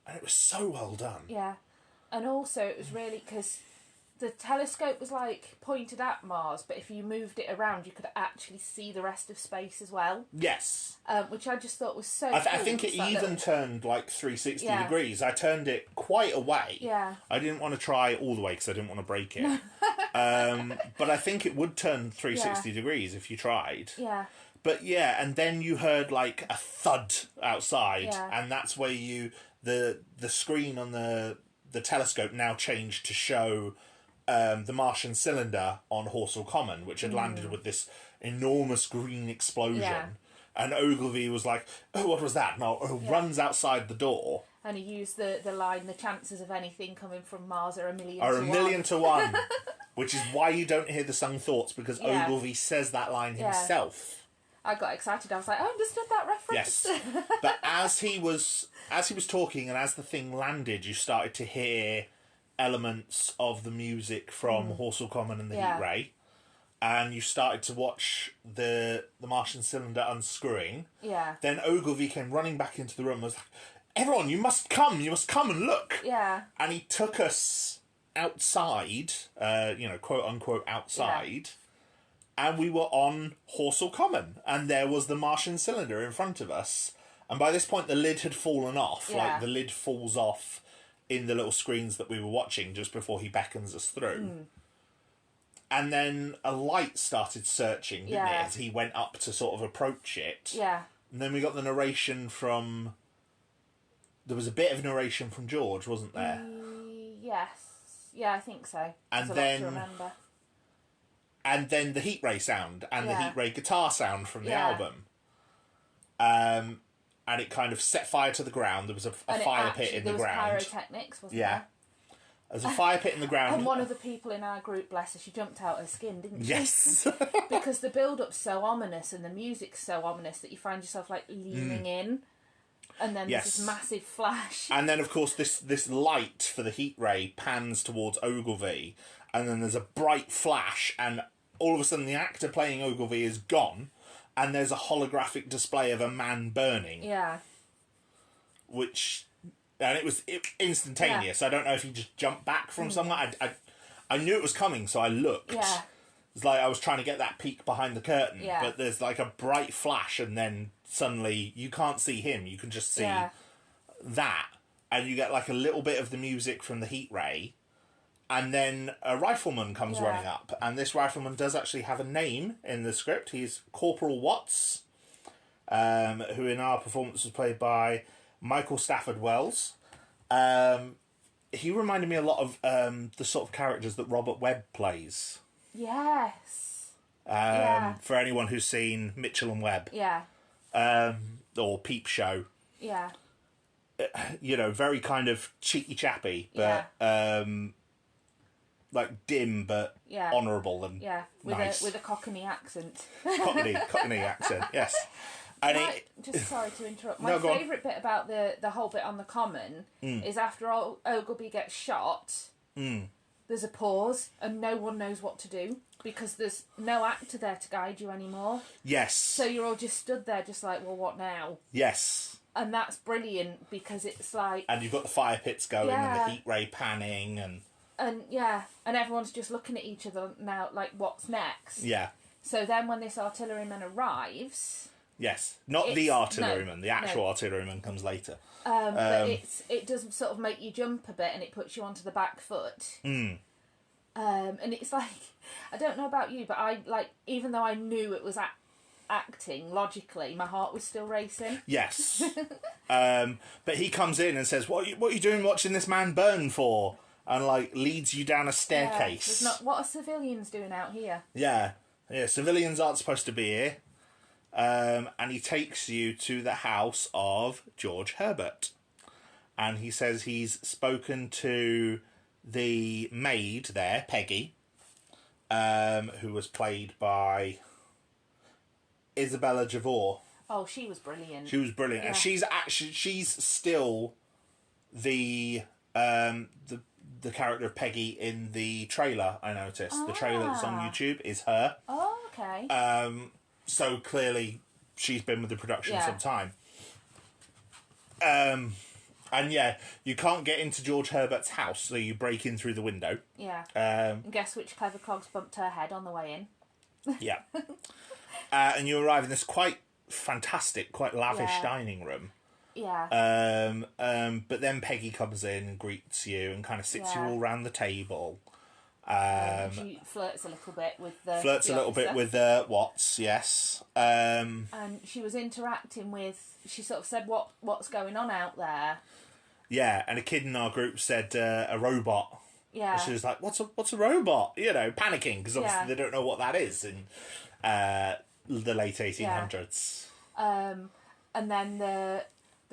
and it was so well done. Yeah, and also it was really because the telescope was like pointed at Mars, but if you moved it around, you could actually see the rest of space as well. Yes. Which I just thought was so I cool. think it even turned like 360 degrees. I turned it quite away. Yeah. I didn't want to try all the way because I didn't want to break it. But I think it would turn 360 degrees if you tried. Yeah. But yeah, and then you heard like a thud outside, Yeah. and that's where the screen on the telescope now changed to show the Martian cylinder on Horsell Common, which had landed with this enormous green explosion. Yeah. And Ogilvy was like, "Oh, what was that?" Now runs outside the door. And he used the line, "The chances of anything coming from Mars are a million to Are one." a million to one. Which is why you don't hear the sung thoughts, because Ogilvy says that line himself. I got excited. I was like, I understood that reference. Yes. But as he was talking and as the thing landed, you started to hear elements of the music from Horsell Common and the Heat Ray. And you started to watch the Martian cylinder unscrewing. Yeah. Then Ogilvy came running back into the room and was like, "Everyone, you must come and look." Yeah. And he took us outside, quote unquote outside. Yeah. And we were on Horsell Common, and there was the Martian cylinder in front of us. And by this point, the lid had fallen off. Yeah. Like, the lid falls off in the little screens that we were watching just before he beckons us through. And then a light started searching, didn't it, as he went up to sort of approach it. Yeah. And then we got the narration from... There was a bit of narration from George, wasn't there? Yes. Yeah, I think so. And There's then... a lot to remember. And then the Heat Ray sound and the Heat Ray guitar sound from the album. And it kind of set fire to the ground. There was a fire pit in the ground. There was pyrotechnics, wasn't there? There's a fire pit in the ground. And one of the people in our group, bless her, she jumped out her skin, didn't she? Yes. Because the build-up's so ominous and the music's so ominous that you find yourself, like, leaning in. And then there's this massive flash. And then, of course, this light for the Heat Ray pans towards Ogilvy. And then there's a bright flash, and all of a sudden the actor playing Ogilvy is gone, and there's a holographic display of a man burning. Yeah. And it was instantaneous. I don't know if he just jumped back from somewhere. I knew it was coming, so I looked. Yeah. It's like I was trying to get that peek behind the curtain, but there's like a bright flash, and then suddenly you can't see him. You can just see that, and you get like a little bit of the music from the Heat Ray. And then a rifleman comes running up. And this rifleman does actually have a name in the script. He's Corporal Watts, who in our performance was played by Michael Stafford Wells. He reminded me a lot of the sort of characters that Robert Webb plays. Yes. For anyone who's seen Mitchell and Webb. Yeah. Or Peep Show. Yeah. Very kind of cheeky chappy, but... like dim but honourable and nice. with a Cockney accent. Cockney accent, yes. And just sorry to interrupt. My favourite bit about the whole bit on the Common is after Ogilvy gets shot, there's a pause and no one knows what to do because there's no actor there to guide you anymore. Yes. So you're all just stood there just like, well, what now? Yes. And that's brilliant because it's like... And you've got the fire pits going and the Heat Ray panning and everyone's just looking at each other now, like, what's next? Yeah. So then when this artilleryman arrives... Yes, not the artilleryman, the actual artilleryman comes later. But it does sort of make you jump a bit and it puts you onto the back foot. And it's like, I don't know about you, but I, like, even though I knew it was acting, logically, my heart was still racing. Yes. But he comes in and says, what are you doing watching this man burn for? And, like, leads you down a staircase. What are civilians doing out here? Yeah, civilians aren't supposed to be here. And he takes you to the house of George Herbert. And he says he's spoken to the maid there, Peggy, who was played by Isabella Javor. Oh, she was brilliant. She was brilliant. Yeah. And she's still the character of Peggy in the trailer, I noticed. The trailer that's on YouTube is her. Oh, okay. So clearly she's been with the production some time. And yeah, you can't get into George Herbert's house, so you break in through the window. Yeah. And guess which clever cogs bumped her head on the way in? Yeah. And you arrive in this quite fantastic, quite lavish dining room. Yeah. But then Peggy comes in and greets you and kind of sits you all round the table. She flirts a little bit with the Watts, yes. And she was interacting with. She sort of said, "What's going on out there?" Yeah, and a kid in our group said a robot. Yeah. And she was like, "What's a robot?" You know, panicking because obviously they don't know what that is in the late 1800s. And then the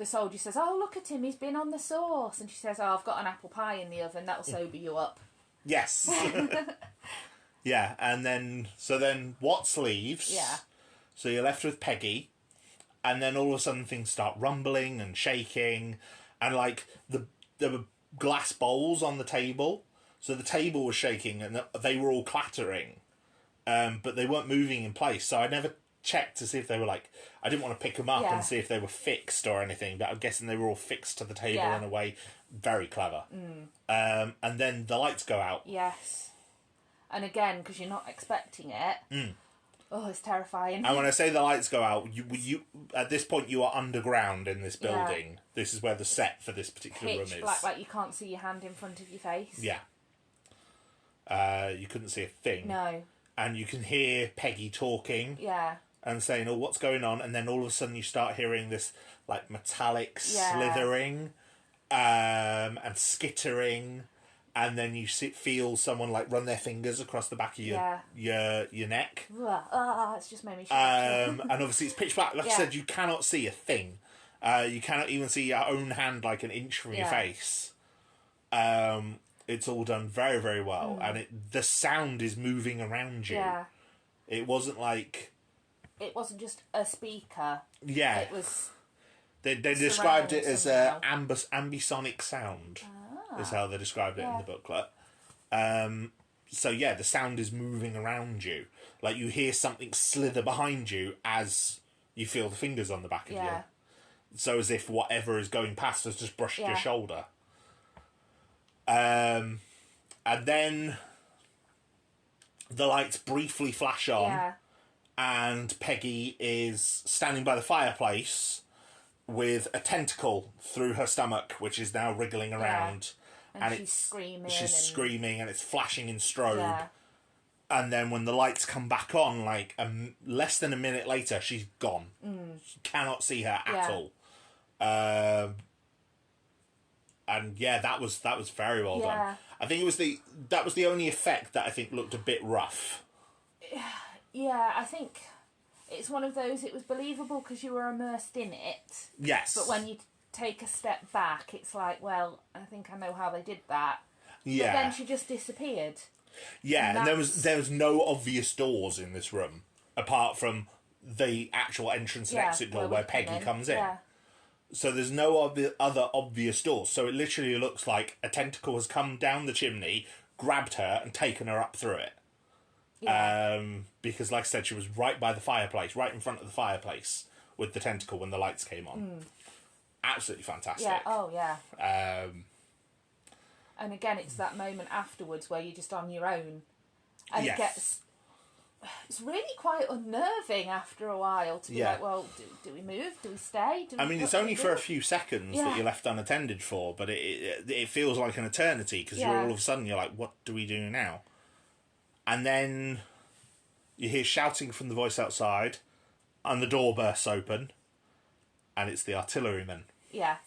soldier says, "Oh, look at him, he's been on the sauce." And she says, "Oh, I've got an apple pie in the oven, that'll sober you up." Yes. Yeah, and then Watts leaves. Yeah. So you're left with Peggy, and then all of a sudden things start rumbling and shaking, and like there were glass bowls on the table, so the table was shaking and they were all clattering, but they weren't moving in place. So I never checked to see if they were like, I didn't want to pick them up and see if they were fixed or anything, but I'm guessing they were all fixed to the table in a way. Very clever. And then the lights go out. Yes. And again, because you're not expecting it. Oh, it's terrifying. And when I say the lights go out, you at this point you are underground in this building. Yeah. This is where the set for this particular room is. Pitch black, like you can't see your hand in front of your face. Yeah. You couldn't see a thing. No. And you can hear Peggy talking. Yeah. And saying, "Oh, what's going on?" And then all of a sudden you start hearing this like metallic slithering, and skittering, and then you feel someone like run their fingers across the back of your neck. It's just made me shock. And obviously it's pitch black. Like I said, you cannot see a thing. You cannot even see your own hand like an inch from your face. It's all done very, very well, and the sound is moving around you. Yeah. It wasn't like. It wasn't just a speaker. Yeah. It was. They described it as ambisonic sound. Is how they described it in the booklet. So yeah, the sound is moving around you. Like you hear something slither behind you as you feel the fingers on the back of you. So as if whatever is going past has just brushed your shoulder. And then the lights briefly flash on, and Peggy is standing by the fireplace with a tentacle through her stomach, which is now wriggling around. And she's screaming. Screaming, and it's flashing in strobe. And then when the lights come back on, like less than a minute later, she's gone. You cannot see her at all. And that was very well done. I think that was the only effect that I think looked a bit rough. Yeah, I think it's one of those. It was believable because you were immersed in it. Yes. But when you take a step back, it's like, well, I think I know how they did that. Yeah. But then she just disappeared. Yeah, and there was no obvious doors in this room apart from the actual entrance and exit door where Peggy comes in. Yeah. So there's no other obvious doors. So it literally looks like a tentacle has come down the chimney, grabbed her, and taken her up through it. Yeah. Because, like I said, she was right by the fireplace, right in front of the fireplace with the tentacle when the lights came on. Absolutely fantastic. Yeah. Oh, yeah. And again, it's that moment afterwards where you're just on your own, and it's really quite unnerving after a while to be like, well, do we move? Do we stay? It's only for a few seconds that you're left unattended for, but it feels like an eternity because you're all of a sudden you're like, what do we do now? And then you hear shouting from the voice outside, and the door bursts open, and it's the artilleryman. Yeah.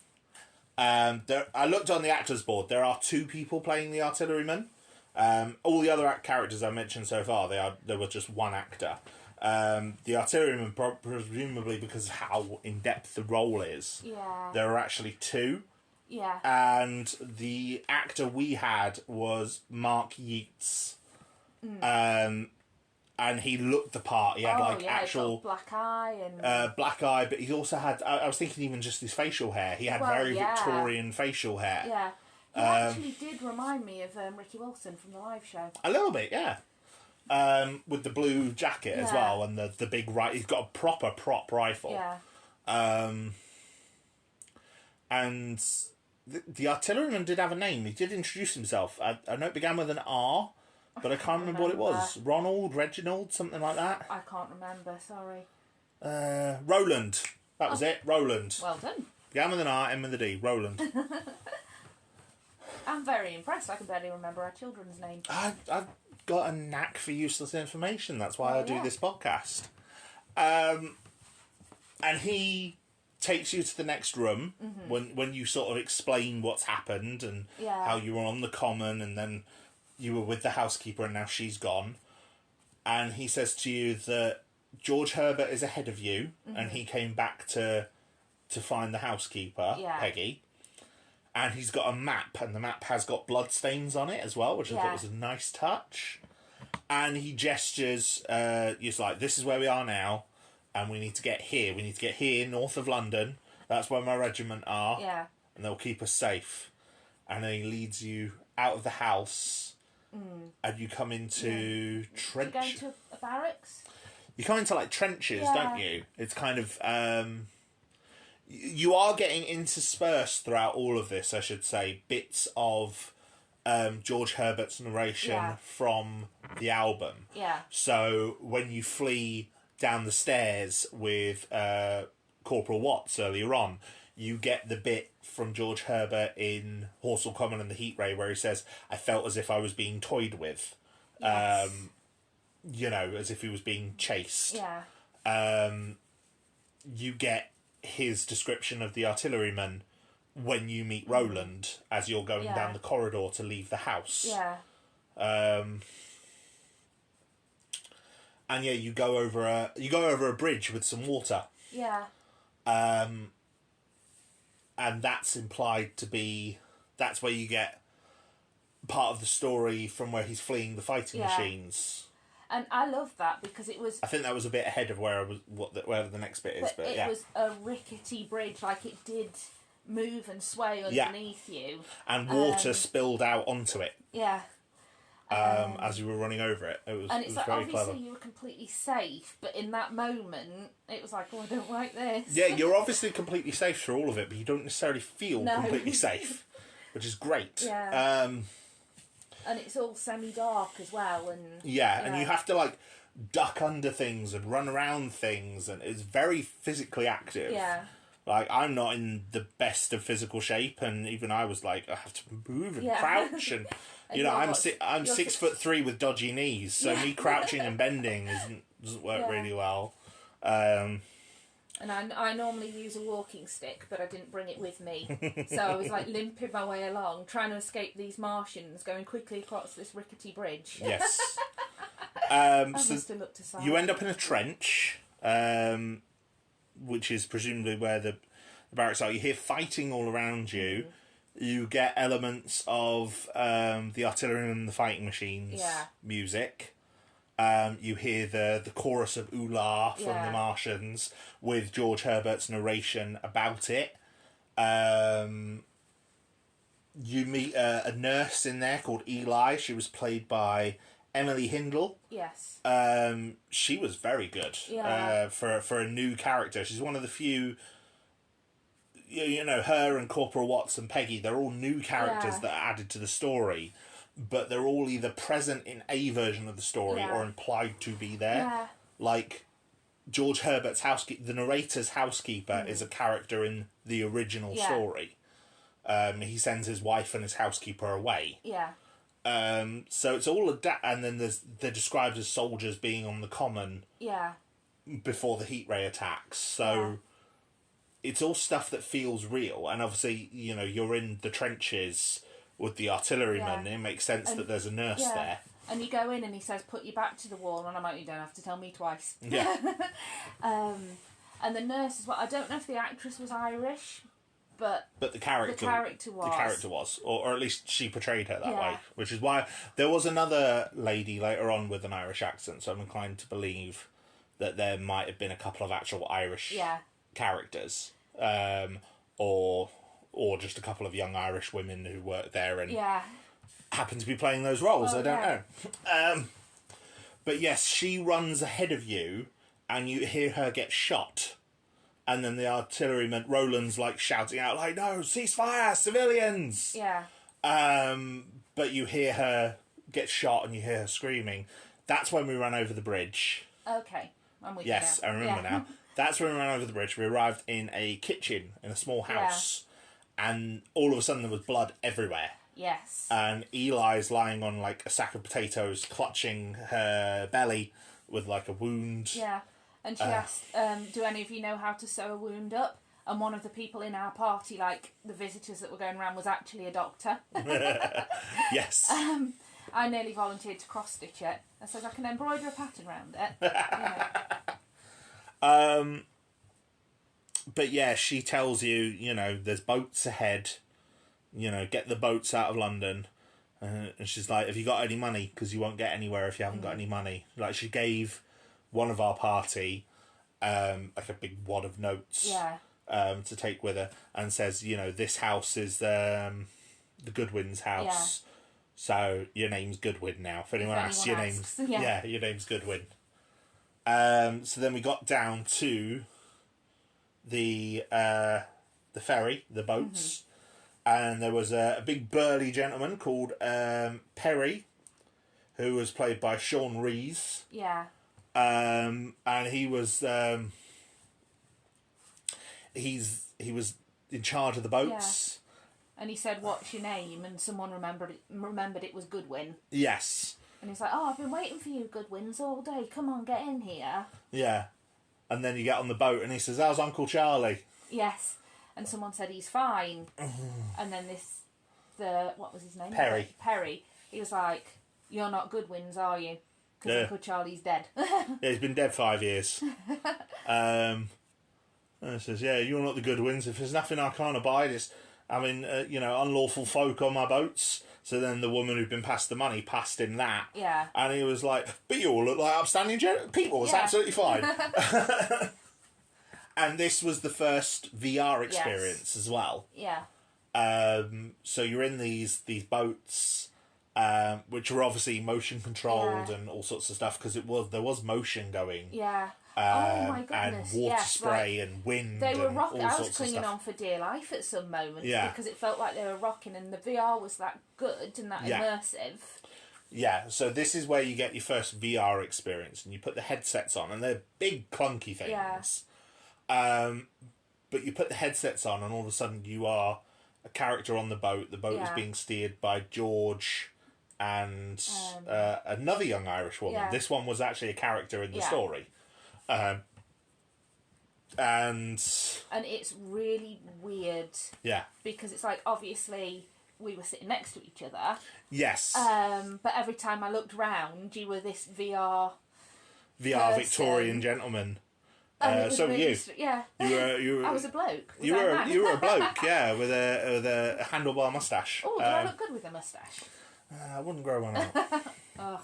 I looked on the actors board. There are 2 people playing the artilleryman. All the other characters I mentioned so far, there was just one actor. The artilleryman, presumably because of how in depth the role is, there are actually 2. Yeah. And the actor we had was Mark Yeats. And he looked the part. He had actual black eye but he also had. I was thinking even just his facial hair. He had very Victorian facial hair. Yeah, he actually did remind me of Ricky Wilson from the live show. A little bit, yeah. With the blue jacket as well, and the big he's got a proper prop rifle. Yeah. And the artilleryman did have a name. He did introduce himself. I know it began with an R, but I can't remember what it was. Ronald, Reginald, something like that. I can't remember, sorry. Roland. That was it, Roland. Well done. Began with an R, end with a D. Roland. I'm very impressed. I can barely remember our children's names. I've got a knack for useless information. That's why I do this podcast. And he takes you to the next room when you sort of explain what's happened and how you were on the common and then you were with the housekeeper and now she's gone. And he says to you that George Herbert is ahead of you and he came back to find the housekeeper, Peggy. And he's got a map, and the map has got bloodstains on it as well, which I thought was a nice touch. And he gestures, he's like, this is where we are now, and we need to get here. We need to get here, north of London. That's where my regiment are. Yeah. And they'll keep us safe. And then he leads you out of the house, and you come into trench. You go into a barracks? You come into, like, trenches, don't you? It's kind of... you are getting interspersed throughout all of this, I should say, bits of George Herbert's narration from the album. Yeah. So when you flee down the stairs with Corporal Watts earlier on, you get the bit from George Herbert in Horsell Common and the Heat Ray where he says, I felt as if I was being toyed with. Yes. You know, as if he was being chased. Yeah. You get his description of the artilleryman when you meet Roland as you're going down the corridor to leave the house. Yeah. And you go over a bridge with some water. Yeah. And that's implied to be that's where you get part of the story from where he's fleeing the fighting machines. And I love that because it was... I think that was a bit ahead of where wherever the next bit is. But it was a rickety bridge, like it did move and sway underneath you. And water spilled out onto it. Yeah. As you were running over it. It was like, very obviously clever. You were completely safe, but in that moment, it was like, oh, I don't like this. Yeah, you're obviously completely safe through all of it, but you don't necessarily feel completely safe, which is great. Yeah. And it's all semi-dark as well. And and you have to, like, duck under things and run around things, and it's very physically active. Yeah. Like, I'm not in the best of physical shape, and even I was like, I have to move and crouch, and, you know, I'm 6'3" with dodgy knees, so me crouching and bending doesn't work really well. And I normally use a walking stick, but I didn't bring it with me. So I was like limping my way along, trying to escape these Martians, going quickly across this rickety bridge. Yes. So you end up in a trench, which is presumably where the barracks are. You hear fighting all around you. You get elements of the artillery and the fighting machines music. You hear the chorus of Ooh La from the Martians with George Herbert's narration about it. You meet a nurse in there called Eli. She was played by Emily Hindle. Yes. She was very good for a new character. She's one of the few... You know, her and Corporal Watts and Peggy, they're all new characters that are added to the story. But they're all either present in a version of the story or implied to be there. Yeah. Like, George Herbert's housekeeper, the narrator's housekeeper is a character in the original story. He sends his wife and his housekeeper away. Yeah. So it's all and then they're described as soldiers being on the common before the heat ray attacks. So it's all stuff that feels real. And obviously, you know, you're in the trenches with the artilleryman, it makes sense that there's a nurse there. And you go in and he says, put your back to the wall, and I'm like, you don't have to tell me twice. Yeah. And the nurse as well, I don't know if the actress was Irish, but the character was. The character was, or at least she portrayed her that way, which is why there was another lady later on with an Irish accent, so I'm inclined to believe that there might have been a couple of actual Irish characters, or just a couple of young Irish women who worked there and happen to be playing those roles. I don't know. But yes, she runs ahead of you, and you hear her get shot And then the artilleryman, Roland's, like, shouting out, like, no, ceasefire, civilians! Yeah. But you hear her get shot and you hear her screaming. That's when we ran over the bridge. Okay, I'm with Yes, you now. I remember now. That's when we ran over the bridge. We arrived in a kitchen in a small house, and all of a sudden there was blood everywhere. Yes. And Eli's lying on, like, a sack of potatoes, clutching her belly with, like, a wound. Yeah, and she asked, do any of you know how to sew a wound up? And one of the people in our party, like, the visitors that were going around, was actually a doctor. Yes. I nearly volunteered to cross-stitch it. I said, I can embroider a pattern around it. But yeah, she tells you, you know, there's boats ahead. You know, get the boats out of London. And she's like, have you got any money? Because you won't get anywhere if you haven't got any money. Like, she gave one of our party, like, a big wad of notes to take with her. And says, you know, this house is the Goodwin's house. Yeah. So, your name's Goodwin now. If anyone asks, your name's... Yeah, your name's Goodwin. So then we got down to the ferry, the boats, and there was a big burly gentleman called Perry, who was played by Sean Rees. Yeah. And he was he was in charge of the boats. Yeah. And he said, "What's your name?" And someone remembered it was Goodwin. Yes. And he's like, "Oh, I've been waiting for you, Goodwins, all day. Come on, get in here." Yeah. And then you get on the boat and he says, "How's Uncle Charlie?" Yes. And someone said he's fine. And then what was his name? Perry. Perry. He was like, "You're not Goodwins, are you? Because Uncle Charlie's dead." Yeah, he's been dead 5 years. And he says, "Yeah, you're not the Goodwins. If there's nothing I can't abide, it's... you know, unlawful folk on my boats." So then the woman who'd been passed the money passed him that. Yeah. And he was like, "But you all look like upstanding people. It's absolutely fine." And this was the first VR experience as well. Yeah. So you're in these boats, which are obviously motion controlled and all sorts of stuff, because there was motion going. Yeah. Oh my And goodness! water spray and wind. They were and rocking. all I sorts was clinging of stuff. on for dear life at some moments because it felt like they were rocking, and the VR was that good and that immersive. Yeah, so this is where you get your first VR experience, and you put the headsets on, and they're big clunky things. Yeah. But you put the headsets on, and all of a sudden you are a character on the boat. The boat is being steered by George and another young Irish woman. Yeah. This one was actually a character in the story. And it's really weird. Yeah. Because it's like, obviously we were sitting next to each other. Yes. But every time I looked round, you were this VR person. Victorian gentleman. So really were you. Yeah. You were. I was a bloke. You were a bloke, yeah, with a handlebar moustache. Oh, do I look good with a moustache? I wouldn't grow one out. Oh.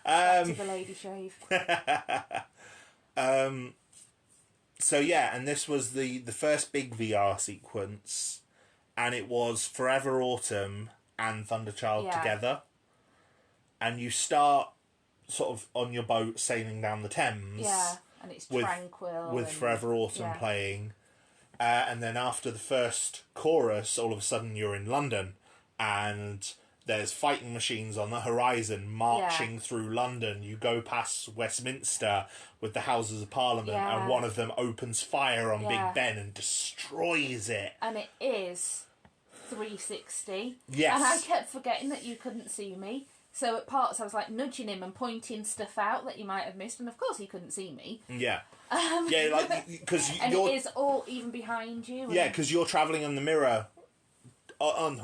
Back to the lady shave. So yeah, and this was the first big VR sequence, and it was Forever Autumn and Thunderchild together. And you start sort of on your boat sailing down the Thames. Yeah, and it's tranquil. With Forever Autumn playing. And then after the first chorus, all of a sudden you're in London, and there's fighting machines on the horizon marching through London. You go past Westminster with the Houses of Parliament, and one of them opens fire on Big Ben and destroys it. And it is 360. Yes. And I kept forgetting that you couldn't see me. So at parts I was like nudging him and pointing stuff out that you might have missed, and of course he couldn't see me. Yeah. Yeah, like, because and it is all even behind you. Yeah, because you're travelling on the mirror. On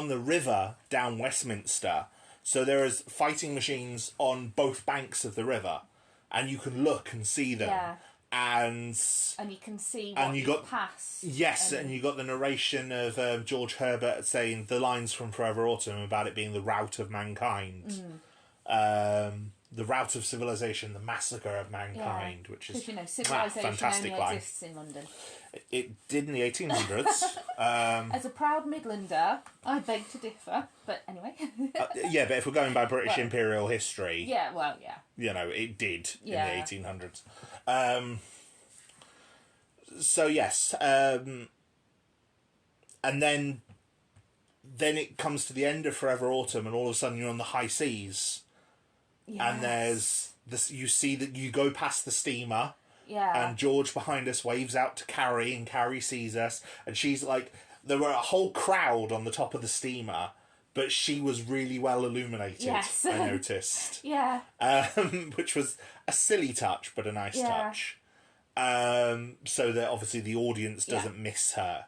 the river down Westminster, so there is fighting machines on both banks of the river, and you can look and see them, and you can see what you got past. Yes, and you got the narration of George Herbert saying the lines from Forever Autumn about it being the rout of mankind, the rout of civilization, the massacre of mankind, which is civilization fantastic only line. exists in London. It did in the 1800s. As a proud Midlander, I beg to differ, but anyway. Yeah, but if we're going by British imperial history... Yeah, well, yeah. You know, it did in the 1800s. So yes, and then it comes to the end of Forever Autumn, and all of a sudden you're on the high seas, and there's this. You see that you go past the steamer, and George behind us waves out to Carrie, and Carrie sees us, and she's like, there were a whole crowd on the top of the steamer, but she was really well illuminated. Yes. I noticed. Yeah. Which was a silly touch, but a nice touch. So that obviously the audience doesn't miss her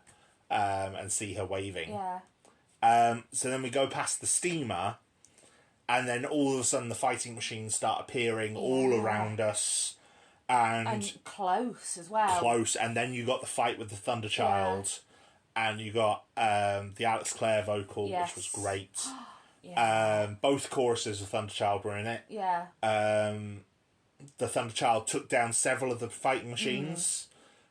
and see her waving. Yeah. So then we go past the steamer, and then all of a sudden the fighting machines start appearing all around us. And close as well. Close, and then you got the fight with the Thunderchild, and you got the Alex Clare vocal, which was great. Both choruses of Thunderchild were in it. Yeah. The Thunderchild took down several of the fighting machines.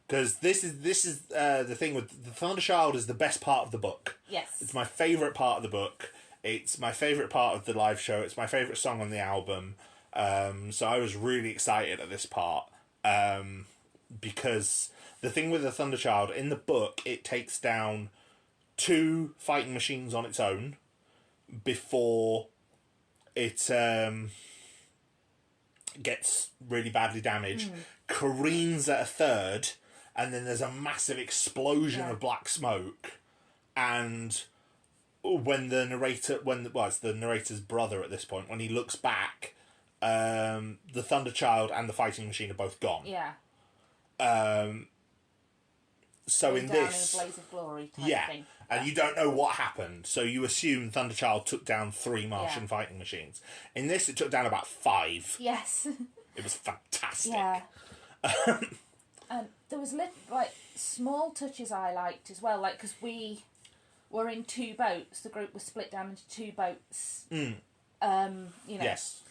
Because this is the thing with the Thunderchild is the best part of the book. Yes. It's my favourite part of the book. It's my favourite part of the live show. It's my favourite song on the album. So I was really excited at this part. Because the thing with the Thunderchild, in the book, it takes down 2 fighting machines on its own before it gets really badly damaged, careens at a third, and then there's a massive explosion of black smoke. And when the narrator, it's the narrator's brother at this point, when he looks back, the Thunderchild and the fighting machine are both gone. Yeah. So in this, in a blaze of glory type thing. And you don't know what happened, so you assume Thunderchild took down 3 Martian fighting machines. In this, it took down about 5. Yes. It was fantastic. Yeah. And there was small touches I liked as well, because we were in 2 boats. The group was split down into 2 boats. Yes.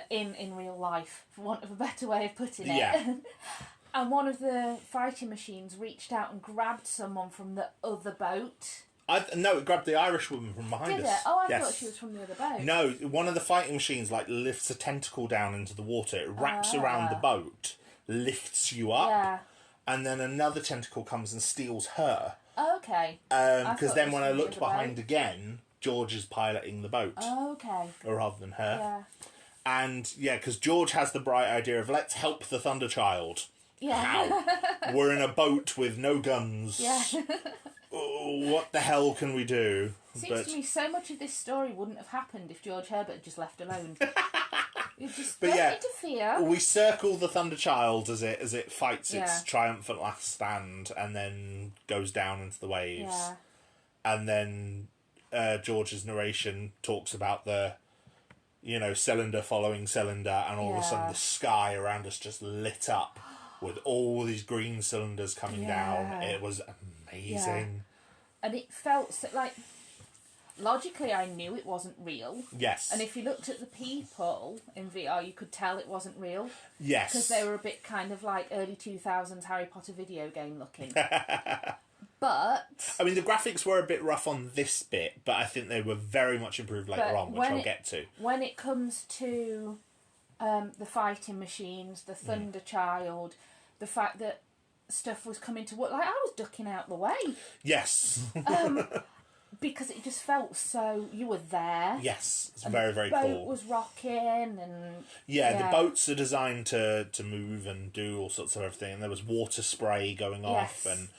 In real life, for want of a better way of putting it. Yeah. And one of the fighting machines reached out and grabbed someone from the other boat. No, it grabbed the Irish woman from behind us. Did it? Oh, I thought she was from the other boat. No, one of the fighting machines lifts a tentacle down into the water. It wraps around the boat, lifts you up, and then another tentacle comes and steals her. Oh, okay. Because then when I looked behind again, George is piloting the boat. Oh, okay. Rather than her. Yeah. And because George has the bright idea of let's help the Thunderchild. Yeah. How? We're in a boat with no guns. Yeah. What the hell can we do? Seems to me so much of this story wouldn't have happened if George Herbert had just left alone. You just don't interfere. We circle the Thunderchild as it fights its triumphant last stand and then goes down into the waves. Yeah. And then George's narration talks about the cylinder following cylinder, and all of a sudden the sky around us just lit up with all these green cylinders coming down. It was amazing. And it felt logically I knew it wasn't real. Yes. And if you looked at the people in VR, you could tell it wasn't real. Yes. Because they were a bit kind of like early 2000s Harry Potter video game looking. But I mean, the graphics were a bit rough on this bit, but I think they were very much improved later on, which I'll get to. When it comes to the fighting machines, the Thunderchild, the fact that stuff was coming to I was ducking out the way. Yes. Because it just felt so you were there. Yes, it's very, very cool. The cool. boat was rocking and the boats are designed to move and do all sorts of everything. And there was water spray going off and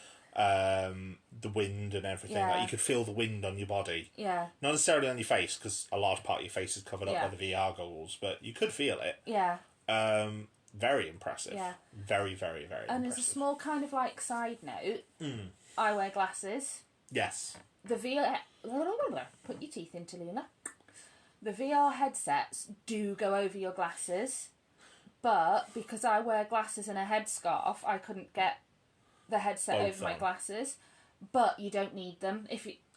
the wind and everything. Yeah. You could feel the wind on your body. Yeah. Not necessarily on your face, because a large part of your face is covered up by the VR goggles, but you could feel it. Yeah. Very impressive. Yeah. Very, very, very and impressive. as a small kind of side note, I wear glasses. Yes. The VR... Put your teeth into Tallulah. The VR headsets do go over your glasses, but because I wear glasses and a headscarf, I couldn't get the headset over my glasses. But you don't need them.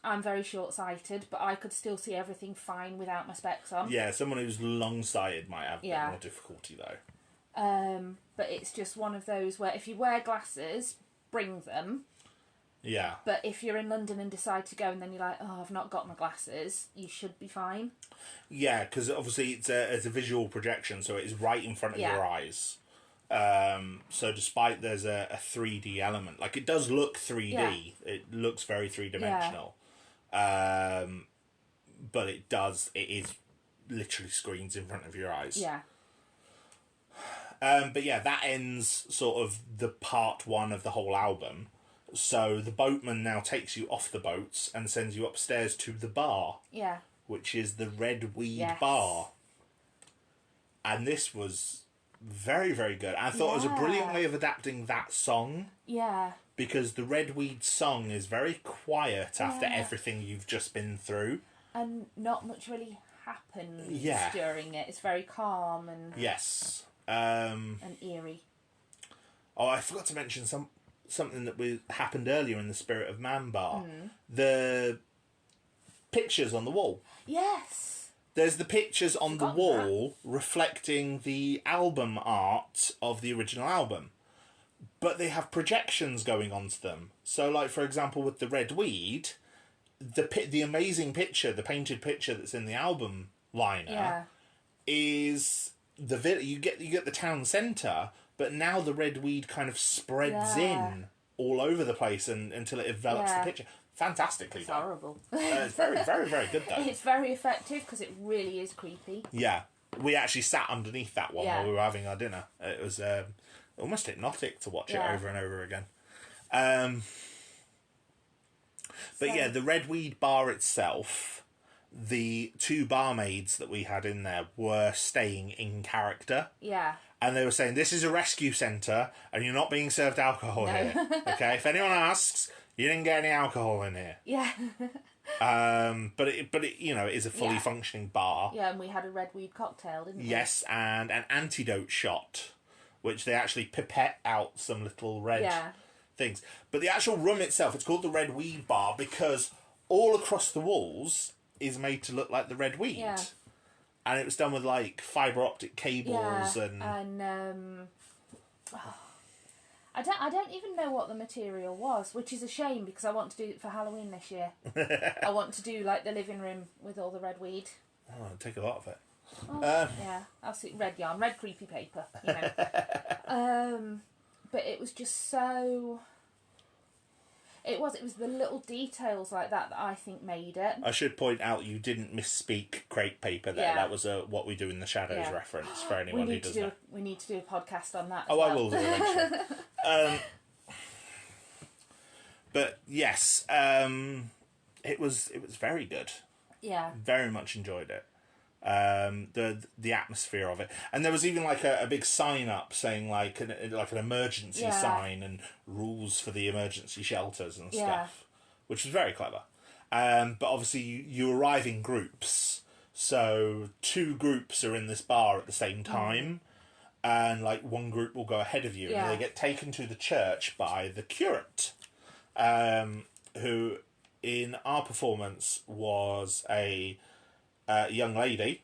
I'm very short-sighted, but I could still see everything fine without my specs on. Yeah, someone who's long-sighted might have a bit more difficulty, though. But it's just one of those where if you wear glasses, bring them. Yeah. But if you're in London and decide to go and then you're like, oh, I've not got my glasses, you should be fine. Yeah, because obviously it's a visual projection, so it is right in front of your eyes. So despite there's a 3D element, like it does look 3D, it looks very three-dimensional. But it is literally screens in front of your eyes. Yeah. But yeah, that ends sort of the part one of the whole album. So the boatman now takes you off the boats and sends you upstairs to the bar. Yeah. Which is the Red Weed Bar. And this was very, very good. I thought it was a brilliant way of adapting that song. Yeah. Because the Red Weed song is very quiet after everything you've just been through. And not much really happens during it. It's very calm and... Yes. And eerie. Oh, I forgot to mention something that happened earlier in the Spirit of Man bar. The pictures on the wall. Yes. There's the pictures on the wall reflecting the album art of the original album. But they have projections going onto them. So, like, for example, with the Red Weed, the amazing picture, the painted picture that's in the album liner is you get the town centre, but now the Red Weed kind of spreads in all over the place until it envelops the picture. Fantastically done. It's horrible. It's very, very, very good, though. It's very effective because it really is creepy. Yeah. We actually sat underneath that one while we were having our dinner. It was almost hypnotic to watch it over and over again. But yeah, the Red Weed bar itself, the two barmaids that we had in there were staying in character. Yeah. And they were saying, this is a rescue centre and you're not being served alcohol here. Okay? If anyone asks, you didn't get any alcohol in here. Yeah. But it you know, it is a fully functioning bar. Yeah, and we had a red weed cocktail, didn't we? Yes, and an antidote shot, which they actually pipette out some little red things. But the actual room itself, it's called the Red Weed Bar because all across the walls is made to look like the red weed. Yeah. And it was done with, like, fibre optic cables and I don't even know what the material was, which is a shame because I want to do it for Halloween this year. I want to do, like, the living room with all the red weed. Oh, I'll take a lot of it. Yeah, I'll see red yarn, red creepy paper, you know. But it was just so... It was the little details like that I think made it. I should point out you didn't misspeak crepe paper there. Yeah. That was a What We Do in the Shadows reference for anyone who doesn't know. We need to do a podcast on that. I will do eventually. But yes, it was very good. Yeah. Very much enjoyed it. The atmosphere of it, and there was even like a big sign up saying like an emergency sign and rules for the emergency shelters and stuff, which was very clever. But obviously you arrive in groups, so 2 groups are in this bar at the same time, and like one group will go ahead of you, and they get taken to the church by the curate, who in our performance was a young lady.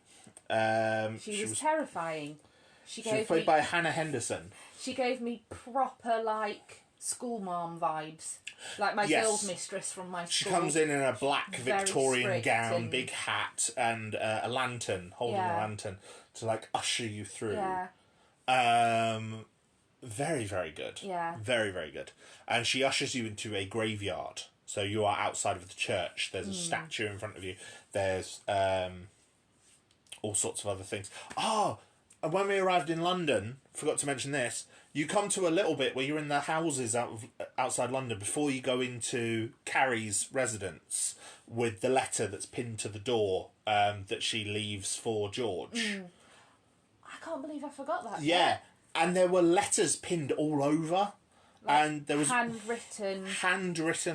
She was terrifying. She was played by Hannah Henderson. She gave me proper, like, school mom vibes. Like my girls' mistress from my school. She comes in a black Victorian gown, big hat, and a lantern, holding a lantern, to, like, usher you through. Yeah. Very, very good. Yeah. Very, very good. And she ushers you into a graveyard. So you are outside of the church. There's a statue in front of you. There's all sorts of other things. Oh, and when we arrived in London, forgot to mention this, you come to a little bit where you're in the houses outside London before you go into Carrie's residence with the letter that's pinned to the door that she leaves for George. I can't believe I forgot that. Yeah, and there were letters pinned all over. Like, and there was handwritten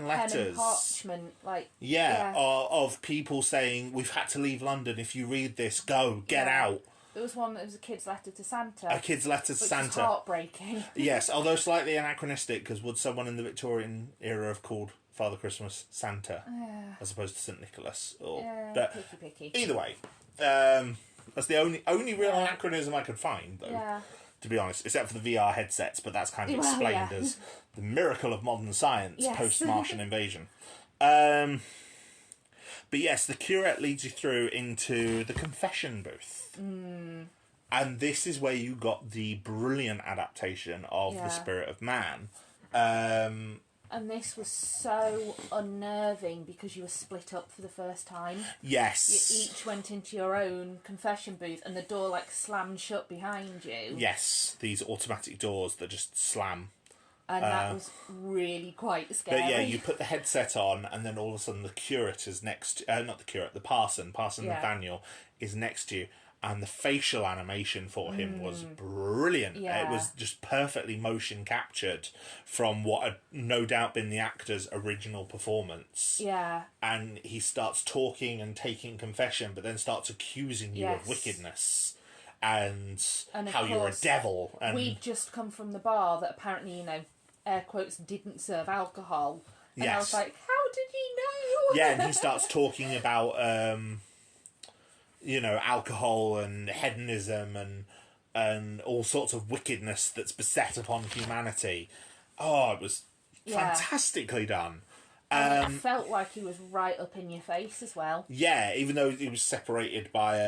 letters, pen and parchment, like of people saying we've had to leave London. If you read this, get out. There was one that was a kid's letter to Santa. A kid's letter to Santa. Which is heartbreaking. Yes, although slightly anachronistic, because would someone in the Victorian era have called Father Christmas Santa as opposed to St Nicholas? But picky. Either way, that's the only real anachronism I could find, though. Yeah. To be honest, except for the VR headsets, but that's kind of explained as the miracle of modern science post-Martian invasion. But yes, the curate leads you through into the confession booth. And this is where you got the brilliant adaptation of The Spirit of Man. And this was so unnerving because you were split up for the first time. Yes. You each went into your own confession booth and the door like slammed shut behind you. Yes, these automatic doors that just slam. And that was really quite scary. But yeah, you put the headset on and then all of a sudden the curator's next... not the curator, the Parson Nathaniel is next to you. And the facial animation for him was brilliant. Yeah. It was just perfectly motion captured from what had no doubt been the actor's original performance. Yeah. And he starts talking and taking confession, but then starts accusing you of wickedness and how you're a devil. And we'd just come from the bar that apparently, you know, air quotes, didn't serve alcohol. And I was like, how did you know? Yeah, and he starts talking about... you know, alcohol and hedonism and all sorts of wickedness that's beset upon humanity. Oh, it was fantastically done. And it felt like he was right up in your face as well. Yeah, even though he was separated by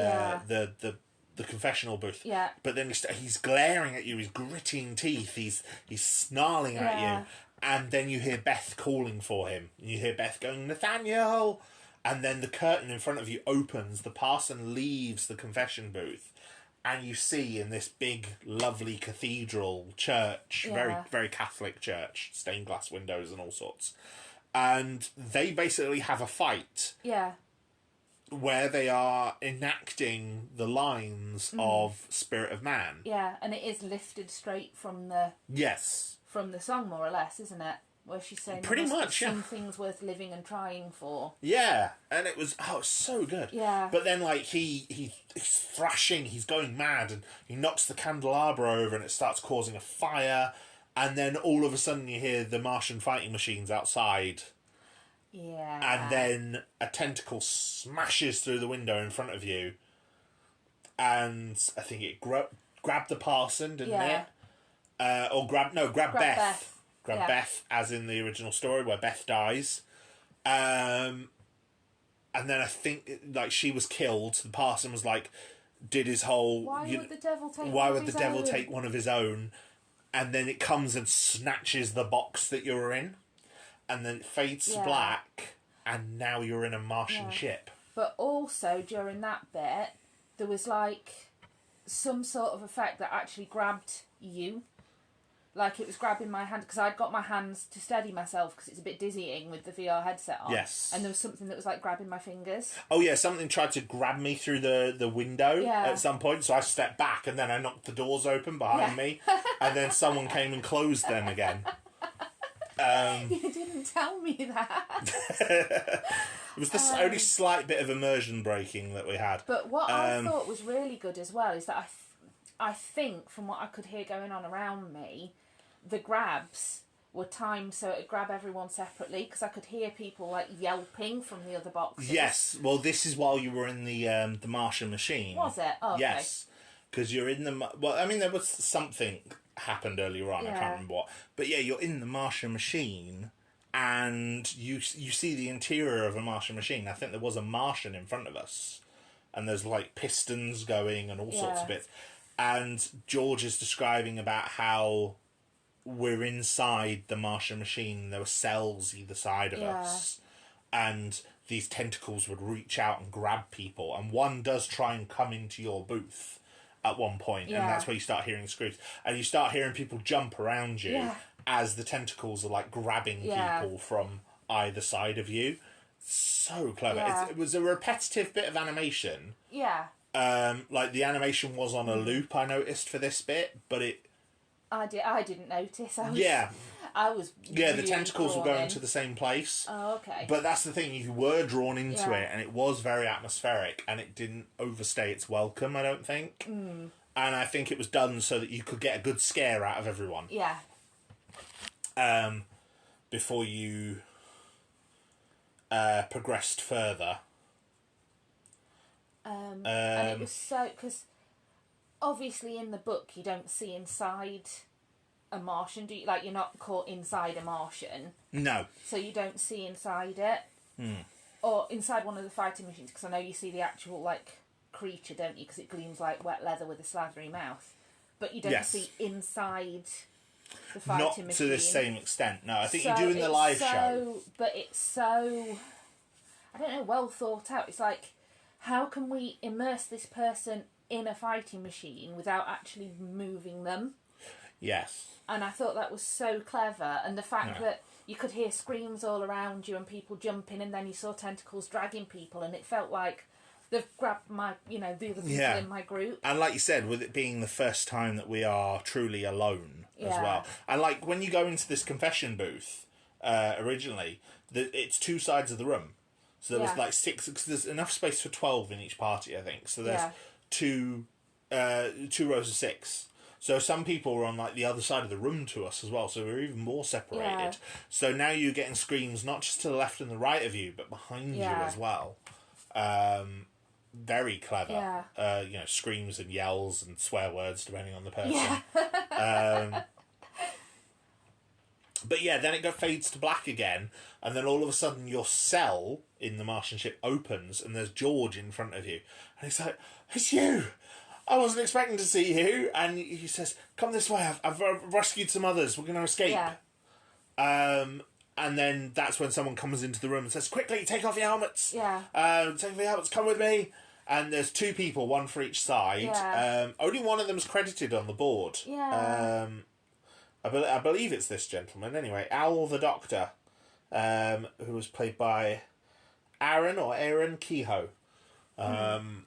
the confessional booth. Yeah. But then he's glaring at you, he's gritting teeth, he's snarling at you. And then you hear Beth calling for him. And you hear Beth going, Nathaniel! And then the curtain in front of you opens, the parson leaves the confession booth, and you see in this big, lovely cathedral church, very, very Catholic church, stained glass windows and all sorts. And they basically have a fight. Yeah. Where they are enacting the lines of Spirit of Man. Yeah, and it is lifted straight from the... Yes. From the song, more or less, isn't it? Where she's saying pretty much, some things worth living and trying for. Yeah, and it was so good. Yeah. But then like he's thrashing, he's going mad, and he knocks the candelabra over, and it starts causing a fire, and then all of a sudden you hear the Martian fighting machines outside. Yeah. And then a tentacle smashes through the window in front of you, and I think it grabbed the parson, didn't it? Or grabbed Beth. Grab Beth, as in the original story, where Beth dies. And then I think, like, she was killed. The parson was like, did his whole... Why would the devil take one of his own? And then it comes and snatches the box that you're in. And then it fades to black. And now you're in a Martian ship. But also, during that bit, there was, like, some sort of effect that actually grabbed you. Like, it was grabbing my hand, because I'd got my hands to steady myself, because it's a bit dizzying with the VR headset on. Yes. And there was something that was, like, grabbing my fingers. Oh, yeah, something tried to grab me through the window at some point, so I stepped back, and then I knocked the doors open behind me, and then someone came and closed them again. You didn't tell me that. It was the only slight bit of immersion breaking that we had. But what I thought was really good as well is that I think, from what I could hear going on around me, the grabs were timed so it would grab everyone separately, because I could hear people like yelping from the other boxes. Yes, well, this is while you were in the Martian machine. Was it? Oh, okay. Yes, because you're in the... Well, I mean, there was something happened earlier on, I can't remember what. But yeah, you're in the Martian machine, and you see the interior of a Martian machine. I think there was a Martian in front of us, and there's like pistons going and all sorts of bits. And George is describing about how we're inside the Martian machine. There were cells either side of us, and these tentacles would reach out and grab people. And one does try and come into your booth at one point, and that's where you start hearing screams. And you start hearing people jump around you as the tentacles are like grabbing people from either side of you. So clever. Yeah. It was a repetitive bit of animation. Yeah. Like the animation was on a loop, I noticed, for this bit, but I didn't notice. I was really the tentacles were going to the same place. Oh, okay. But that's the thing, you were drawn into it, and it was very atmospheric, and it didn't overstay its welcome, I don't think. And I think it was done so that you could get a good scare out of everyone. Yeah. Before you progressed further. And it was so... Because obviously in the book you don't see inside a Martian, do you? Like, you're not caught inside a Martian. No. So you don't see inside it. Or inside one of the fighting machines, because I know you see the actual, like, creature, don't you? Because it gleams like wet leather with a slathery mouth. But you don't see inside the fighting machine. Not to the same extent, no. I think you do in the live show. But it's so, I don't know, well thought out. It's like, how can we immerse this person in a fighting machine without actually moving them? Yes. And I thought that was so clever. And the fact that you could hear screams all around you and people jumping, and then you saw tentacles dragging people, and it felt like they've grabbed my, the other people in my group. And like you said, with it being the first time that we are truly alone as well. And like when you go into this confession booth, originally, it's two sides of the room. So there was like 6, because there's enough space for 12 in each party, I think. So there's two rows of 6. So some people were on like the other side of the room to us as well, so we were even more separated. Yeah. So now you're getting screams not just to the left and the right of you, but behind you as well. Very clever. Yeah. Screams and yells and swear words depending on the person. Yeah. But yeah, then it fades to black again, and then all of a sudden your cell in the Martian ship opens, and there's George in front of you, and he's like, "It's you! I wasn't expecting to see you." And he says, "Come this way. I've rescued some others. We're going to escape." Yeah. And then that's when someone comes into the room and says, "Quickly, take off your helmets. Yeah. Take off your helmets. Come with me." And there's 2 people, one for each side. Yeah. Only one of them's credited on the board. Yeah. I believe it's this gentleman. Anyway, Owl the Doctor, who was played by Aaron Kehoe. And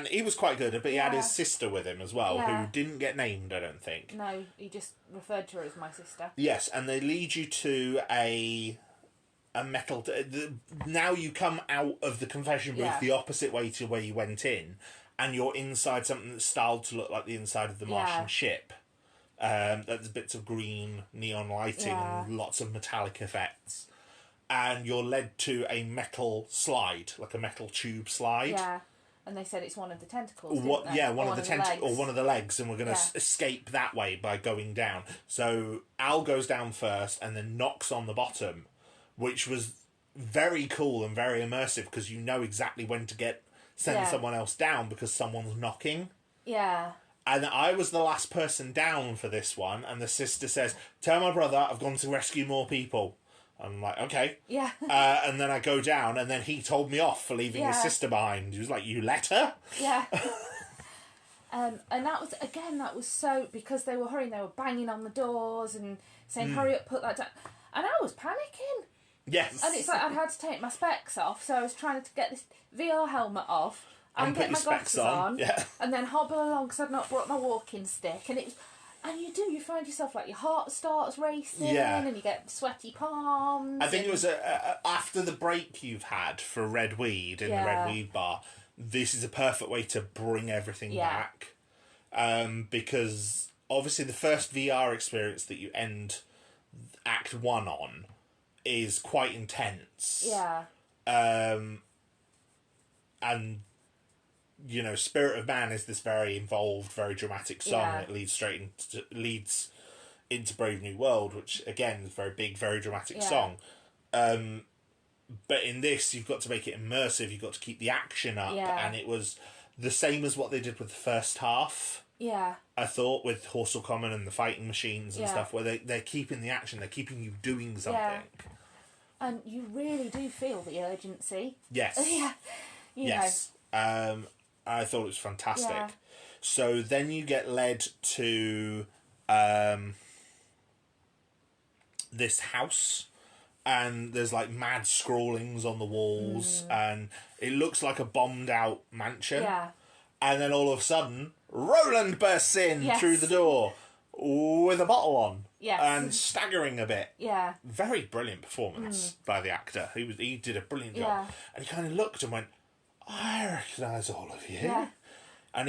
he was quite good, but he had his sister with him as well, who didn't get named, I don't think. No, he just referred to her as my sister. Yes, and they lead you to a metal... now you come out of the confession booth the opposite way to where you went in, and you're inside something that's styled to look like the inside of the Martian ship. There's bits of green neon lighting and lots of metallic effects. And you're led to a metal slide, like a metal tube slide. Yeah. And they said it's one of the tentacles. One of the tentacles, or one of the legs, and we're going to escape that way by going down. So Al goes down first, and then knocks on the bottom, which was very cool and very immersive because you know exactly when to send someone else down because someone's knocking. Yeah. And I was the last person down for this one, and the sister says, "Tell my brother I've gone to rescue more people." I'm like, okay. Yeah. And then I go down, and then he told me off for leaving his sister behind. He was like, "You let her?" Yeah. And that was so, because they were hurrying, they were banging on the doors and saying, "Hurry up, put that down." And I was panicking. Yes. And it's like I'd had to take my specs off, so I was trying to get this VR helmet off and get my glasses on. Yeah. And then hobble along because I'd not brought my walking stick. And you find yourself like your heart starts racing and you get sweaty palms. I think it was after the break you've had for red weed in the red weed bar, this is a perfect way to bring everything back. Because obviously the first VR experience that you end Act 1 on is quite intense. Yeah. And Spirit of Man is this very involved, very dramatic song that leads into Brave New World, which again is a very big, very dramatic song. But in this, you've got to make it immersive. You've got to keep the action up, and it was the same as what they did with the first half. Yeah, I thought with Horsel Common and the fighting machines and stuff, where they're keeping the action, they're keeping you doing something. Yeah. And you really do feel the urgency. Yes. Yes. I thought it was fantastic. Yeah. So then you get led to this house, and there's like mad scrawlings on the walls, and it looks like a bombed out mansion. Yeah. And then all of a sudden, Roland bursts in through the door with a bottle on. Yes. And staggering a bit. Yeah. Very brilliant performance by the actor. He did a brilliant job. And he kind of looked and went, "I recognise all of you." Yeah. And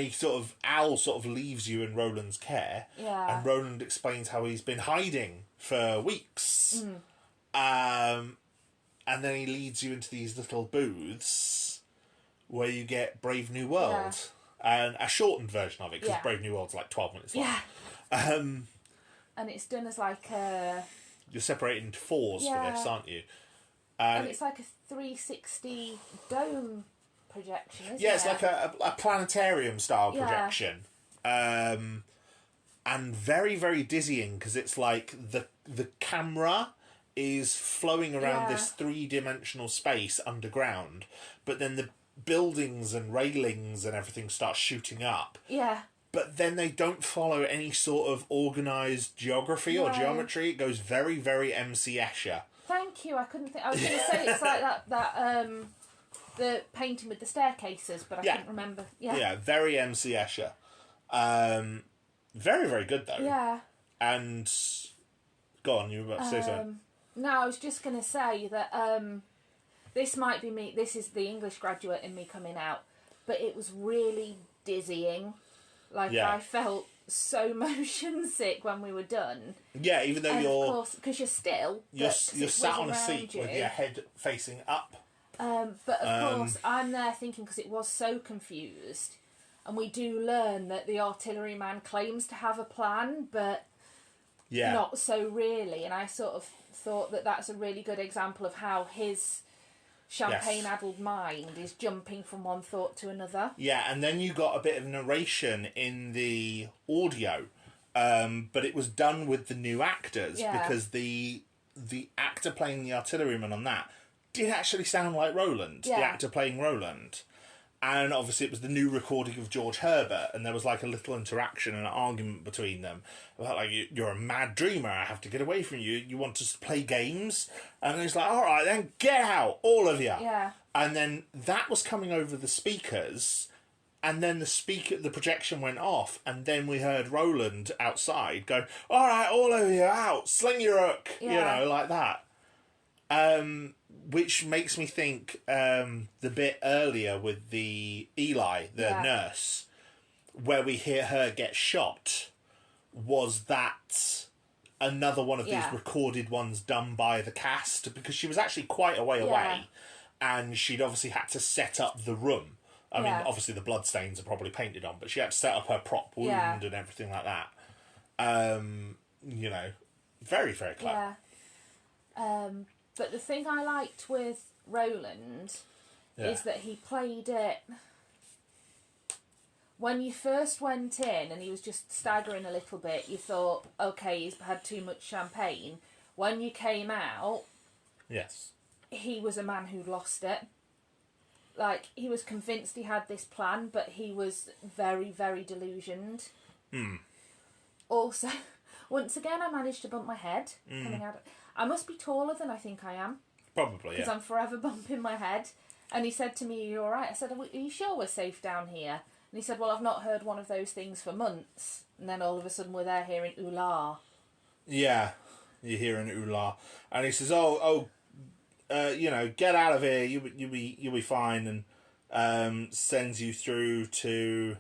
Al sort of leaves you in Roland's care. Yeah. And Roland explains how he's been hiding for weeks. And then he leads you into these little booths where you get Brave New World. And a shortened version of it, because Brave New World's like 12 minutes long. Yeah. And it's done as like a... You're separated into 4s for this, aren't you? And it's like a 360 dome projection, isn't it? Yeah, it's like a planetarium style projection. And very, very dizzying, because it's like the camera is flowing around this 3-dimensional space underground, but then the buildings and railings and everything start shooting up. Yeah. But then they don't follow any sort of organised geography or geometry. It goes very, very MC-esher. Thank you. I couldn't think. I was going to say it's like that the painting with the staircases, but I couldn't remember. Yeah, very MC-esher. Very, very good though. Yeah. And go on, you were about to say something. No, I was just going to say that this might be me. This is the English graduate in me coming out, but it was really dizzying. Like I felt so motion sick when we were done. Yeah, even though you're, of course, because you're sat on a seat with your head facing up. But of course, I'm there thinking, because it was so confused, and we do learn that the artilleryman claims to have a plan, but not so really. And I sort of thought that that's a really good example of how his champagne-addled mind is jumping from one thought to another. Yeah, and then you got a bit of narration in the audio, but it was done with the new actors, because the actor playing the artilleryman on that did actually sound like Roland, the actor playing Roland. And obviously it was the new recording of George Herbert, and there was like a little interaction and an argument between them about like, you're a mad dreamer, I have to get away from you, you want us to play games? And he's like, alright then, get out, all of you. Yeah. And then that was coming over the speakers, and then the projection went off, and then we heard Roland outside go, alright, all of you out, sling your hook, you know, like that. Which makes me think the bit earlier with the Eli, the nurse, where we hear her get shot, was that another one of these recorded ones done by the cast, because she was actually quite a way away, and she'd obviously had to set up the room. I mean, obviously the bloodstains are probably painted on, but she had to set up her prop wound and everything like that. You know, very, very clever. Yeah. But the thing I liked with Roland is that he played it... When you first went in and he was just staggering a little bit, you thought, okay, he's had too much champagne. When you came out... Yes. He was a man who'd lost it. Like, he was convinced he had this plan, but he was very, very delusioned. Also, once again, I managed to bump my head coming out. I must be taller than I think I am. Probably, because I'm forever bumping my head. And he said to me, "Are you all right?" I said, "Are you sure we're safe down here?" And he said, "Well, I've not heard one of those things for months." And then all of a sudden we're there hearing ooh-la. Yeah, you're hearing ooh-la. And he says, you know, get out of here, you'll be fine, and sends you through to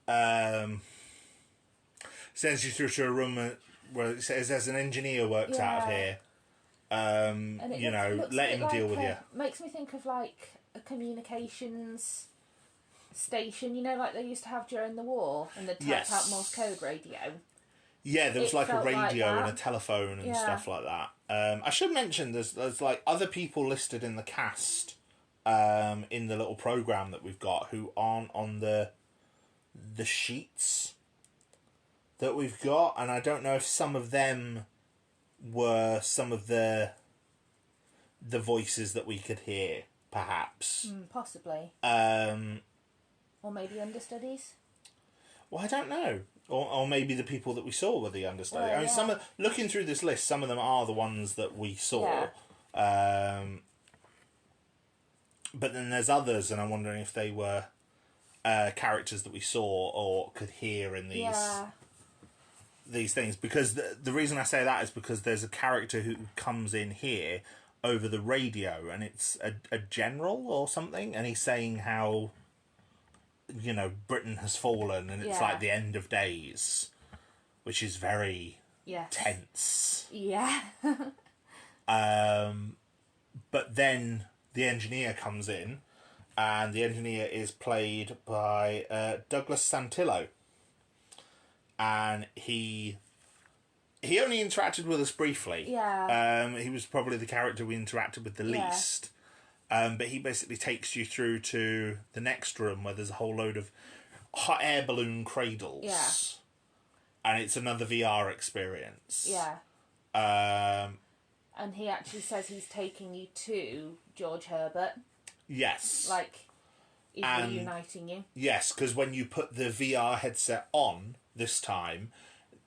a room where it says there's an engineer works out of here. You know, let him deal with you. Makes me think of like a communications station, you know, like they used to have during the war, and they'd type out Morse code radio. Yeah, there was like a radio and a telephone and stuff like that. I should mention there's like other people listed in the cast in the little program that we've got who aren't on the sheets that we've got, and I don't know if some of them were some of the voices that we could hear, perhaps. Possibly. Or maybe understudies. Well, I don't know. Or maybe the people that we saw were the understudies. Well, I mean, looking through this list, some of them are the ones that we saw. Yeah. But then there's others, and I'm wondering if they were characters that we saw or could hear in these things. Because the reason I say that is because there's a character who comes in here over the radio, and it's a general or something, and he's saying how, you know, Britain has fallen and it's like the end of days, which is very tense. Yeah. But then the engineer comes in, and the engineer is played by Douglas Santillo, and he only interacted with us briefly. Yeah. He was probably the character we interacted with the least. But he basically takes you through to the next room where there's a whole load of hot air balloon cradles. Yeah. And it's another VR experience. Yeah. And he actually says he's taking you to George Herbert. Yes. Like, he's reuniting you. Yes, because when you put the VR headset on this time,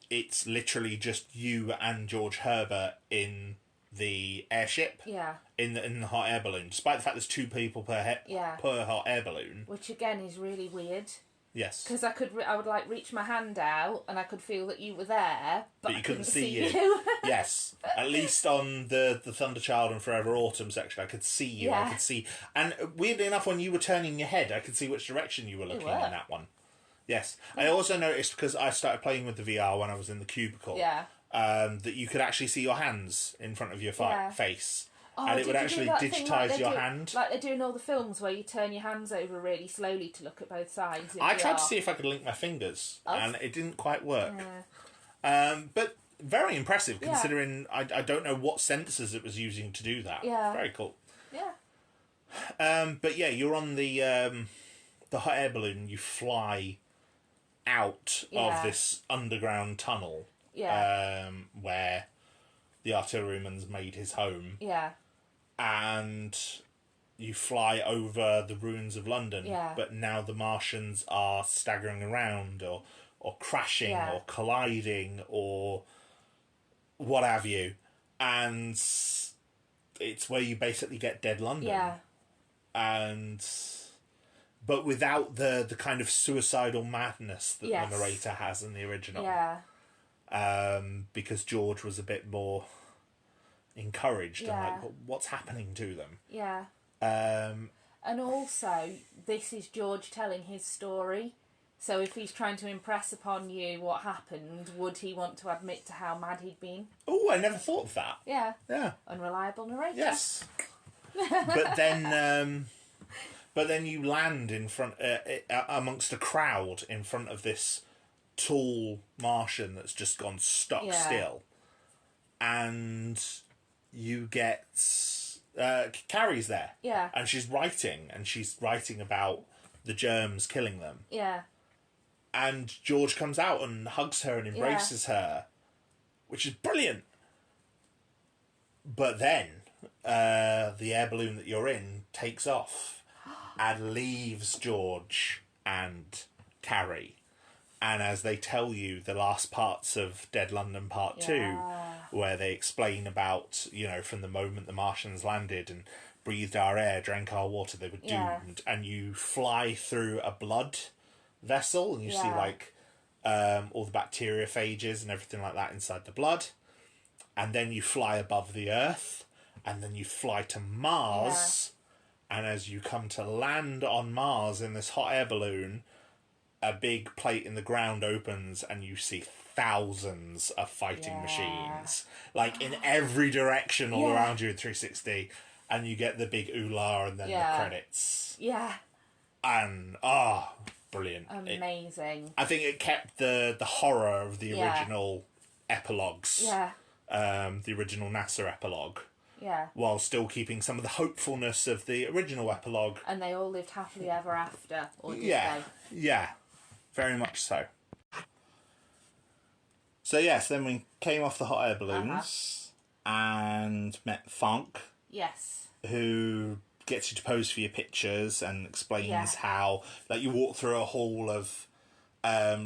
it's literally just you and George Herbert in the airship. Yeah. In the hot air balloon, despite the fact there's 2 people per hot air balloon. Which again is really weird. Yes. Because I would like reach my hand out and I could feel that you were there, but you I couldn't see you. Yes. At least on the Thunderchild and Forever Autumn section, I could see you. Yeah. I could see, and weirdly enough, when you were turning your head, I could see which direction you were looking in that one. Yes. Yeah. I also noticed, because I started playing with the VR when I was in the cubicle. Yeah. That you could actually see your hands in front of your face. Oh, and it would actually digitise your hand. Like they're doing all the films where you turn your hands over really slowly to look at both sides. I tried to see if I could link my fingers, and it didn't quite work. But very impressive, considering I don't know what sensors it was using to do that. Yeah. Very cool. Yeah. But yeah, you're on the hot air balloon. You fly out of this underground tunnel. Yeah. Where the artilleryman's made his home. Yeah. And you fly over the ruins of London. Yeah. But now the Martians are staggering around or crashing or colliding or what have you. And it's where you basically get Dead London. Yeah. But without the kind of suicidal madness that the narrator has in the original. Yeah. Because George was a bit more encouraged and like, what's happening to them? Yeah. And also, this is George telling his story. So if he's trying to impress upon you what happened, would he want to admit to how mad he'd been? Oh, I never thought of that. Yeah. Yeah. Unreliable narrator. Yes. But then you land in front amongst a crowd in front of this tall Martian that's just gone stock still, and you get Carrie's there, and she's writing about the germs killing them, and George comes out and hugs her and embraces her, which is brilliant. But then the air balloon that you're in takes off and leaves George and Carrie. And as they tell you the last parts of Dead London Part 2, where they explain about, from the moment the Martians landed and breathed our air, drank our water, they were doomed. And you fly through a blood vessel and you see all the bacteriophages and everything like that inside the blood. And then you fly above the Earth, and then you fly to Mars. And as you come to land on Mars in this hot air balloon, a big plate in the ground opens and you see thousands of fighting machines, like in every direction all around you in 360, and you get the big ooh-la and then the credits. Yeah. And, brilliant. Amazing. I think it kept the horror of the original epilogues. Yeah. The original NASA epilogue. Yeah. While still keeping some of the hopefulness of the original epilogue. And they all lived happily ever after, or did they? Yeah. Very much so. So yes, then we came off the hot air balloons and met Funk. Yes. Who gets you to pose for your pictures and explains how, you walk through a hall of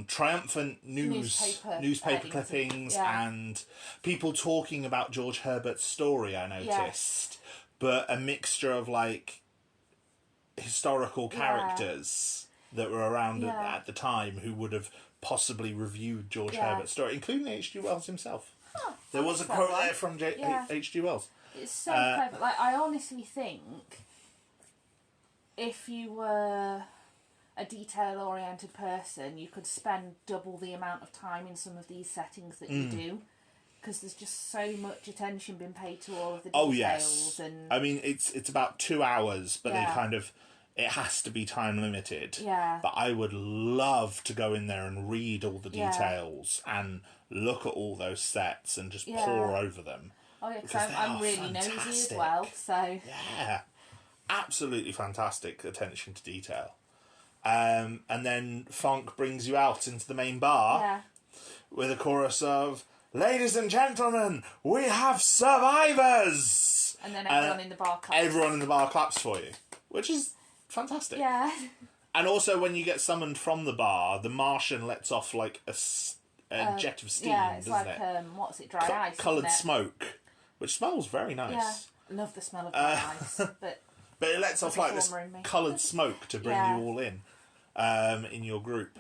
triumphant newspaper clippings and people talking about George Herbert's story, I noticed. But a mixture of historical characters that were around at the time who would have possibly reviewed George Herbert's story, including H.G. Wells himself. Oh, there was a quote there from H.G. Wells. It's so clever. I honestly think if you were a detail-oriented person, you could spend double the amount of time in some of these settings that you do, because there's just so much attention being paid to all of the details. Oh yes, and I mean it's about 2 hours, but they kind of it has to be time limited. Yeah, but I would love to go in there and read all the details and look at all those sets and just pour over them. Oh yeah, because I'm really nosy as well. So absolutely fantastic attention to detail. And then Funk brings you out into the main bar with a chorus of, "Ladies and gentlemen, we have survivors!" And then everyone in the bar claps. Everyone in the bar claps for you, which is fantastic. Yeah. And also, when you get summoned from the bar, the Martian lets off like a jet of steam, it's doesn't like, it? what's it, dry ice, coloured isn't it? smoke, which smells very nice. Yeah, love the smell of dry ice, but it lets off like this coloured smoke to bring you all in your group.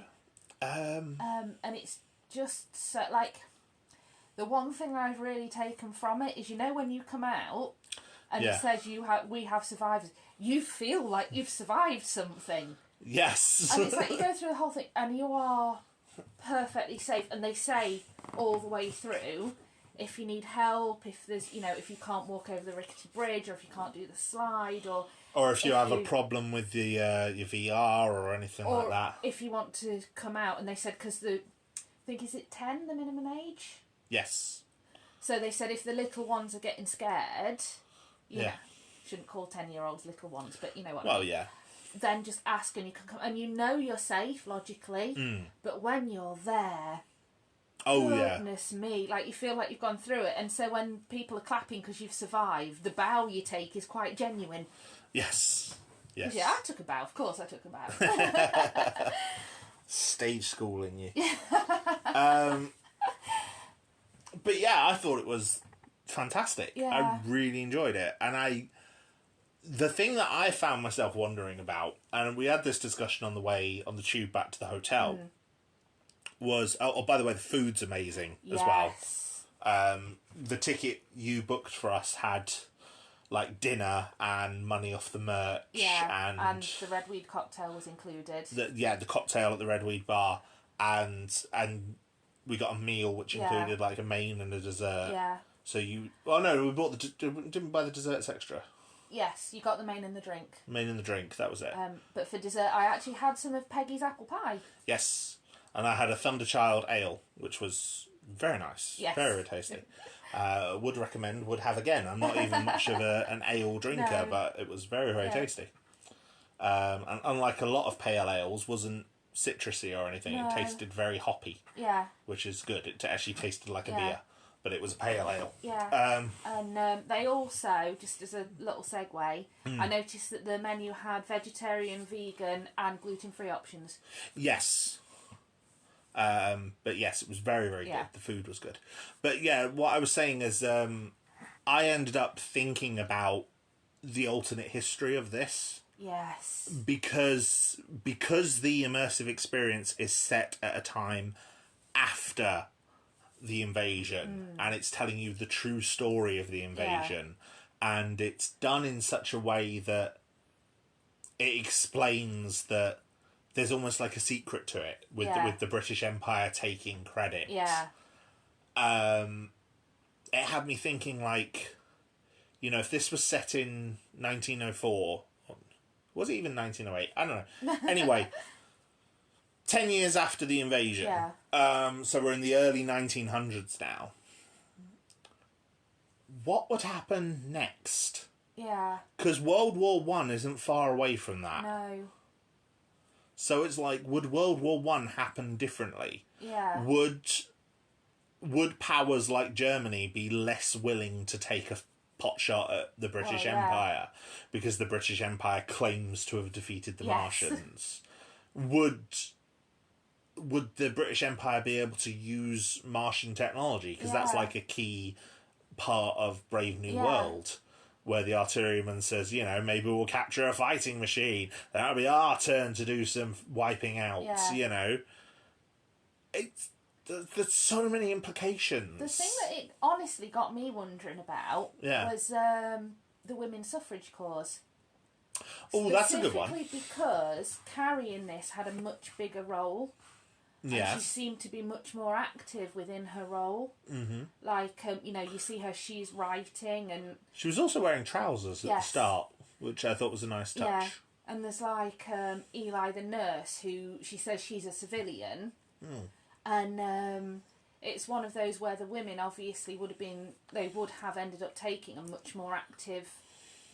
And it's just so, like, the one thing I've really taken from it is, when you come out and it says we have survivors, you feel like you've survived something. Yes. And it's like you go through the whole thing and you are perfectly safe, and they say all the way through, if you need help, if there's, if you can't walk over the rickety bridge, or if you can't do the slide, or if you have a problem with the your VR or anything like that. If you want to come out, and they said, because I think, is it 10, the minimum age? Yes. So they said if the little ones are getting scared, you know, shouldn't call 10-year-olds little ones, but you know what I mean. Yeah. Then just ask and you can come, and you're safe logically, but when you're there, goodness me, like you feel like you've gone through it, and so when people are clapping because you've survived, the bow you take is quite genuine. Yes. Yeah, I took a bow. Of course, I took a bow. Stage schooling you. But yeah, I thought it was fantastic. Yeah. I really enjoyed it, and the thing that I found myself wondering about, and we had this discussion on the tube back to the hotel, was, by the way, the food's amazing as well. The ticket you booked for us had like dinner and money off the merch. Yeah, and the red weed cocktail was included. The cocktail at the red weed bar, and we got a meal which included like a main and a dessert. Yeah. So we bought didn't we buy the desserts extra? Yes, you got the main and the drink. Main and the drink, that was it. But for dessert, I actually had some of Peggy's apple pie. Yes, and I had a Thunderchild ale, which was very nice. Yes. Very, very tasty. Would recommend, would have again. I'm not even much of an ale drinker, but it was very, very tasty. And unlike a lot of pale ales, wasn't citrusy or anything. No. It tasted very hoppy. Yeah. Which is good. It actually tasted like a beer. But it was a pale ale. Yeah. And they also, just as a little segue, I noticed that the menu had vegetarian, vegan, and gluten-free options. Yes. But yes, it was very, very good. The food was good. But yeah, what I was saying is I ended up thinking about the alternate history of this. Yes. Because the immersive experience is set at a time after the invasion, and it's telling you the true story of the invasion, and it's done in such a way that it explains that there's almost like a secret to it with the British Empire taking credit. Yeah. It had me thinking, like, if this was set in 1904, was it even 1908? I don't know. Anyway, 10 years after the invasion. Yeah. So we're in the early 1900s now. What would happen next? Yeah. Because World War I isn't far away from that. No. So it's like, would World War I happen differently? Yeah. Would powers like Germany be less willing to take a pot shot at the British Empire because the British Empire claims to have defeated the Martians? Would the British Empire be able to use Martian technology? Because that's like a key part of Brave New World, where the artilleryman says, maybe we'll capture a fighting machine. That'll be our turn to do some wiping out, There's so many implications. The thing that it honestly got me wondering about was the women's suffrage cause. Oh, that's a good one. Specifically because Carrie in this had a much bigger role. Yeah. And she seemed to be much more active within her role. Mm-hmm. Like, you see her, she's writing and... She was also wearing trousers at the start, which I thought was a nice touch. Yeah. And there's like Eli the nurse, who she says she's a civilian. And it's one of those where the women obviously would have ended up taking a much more active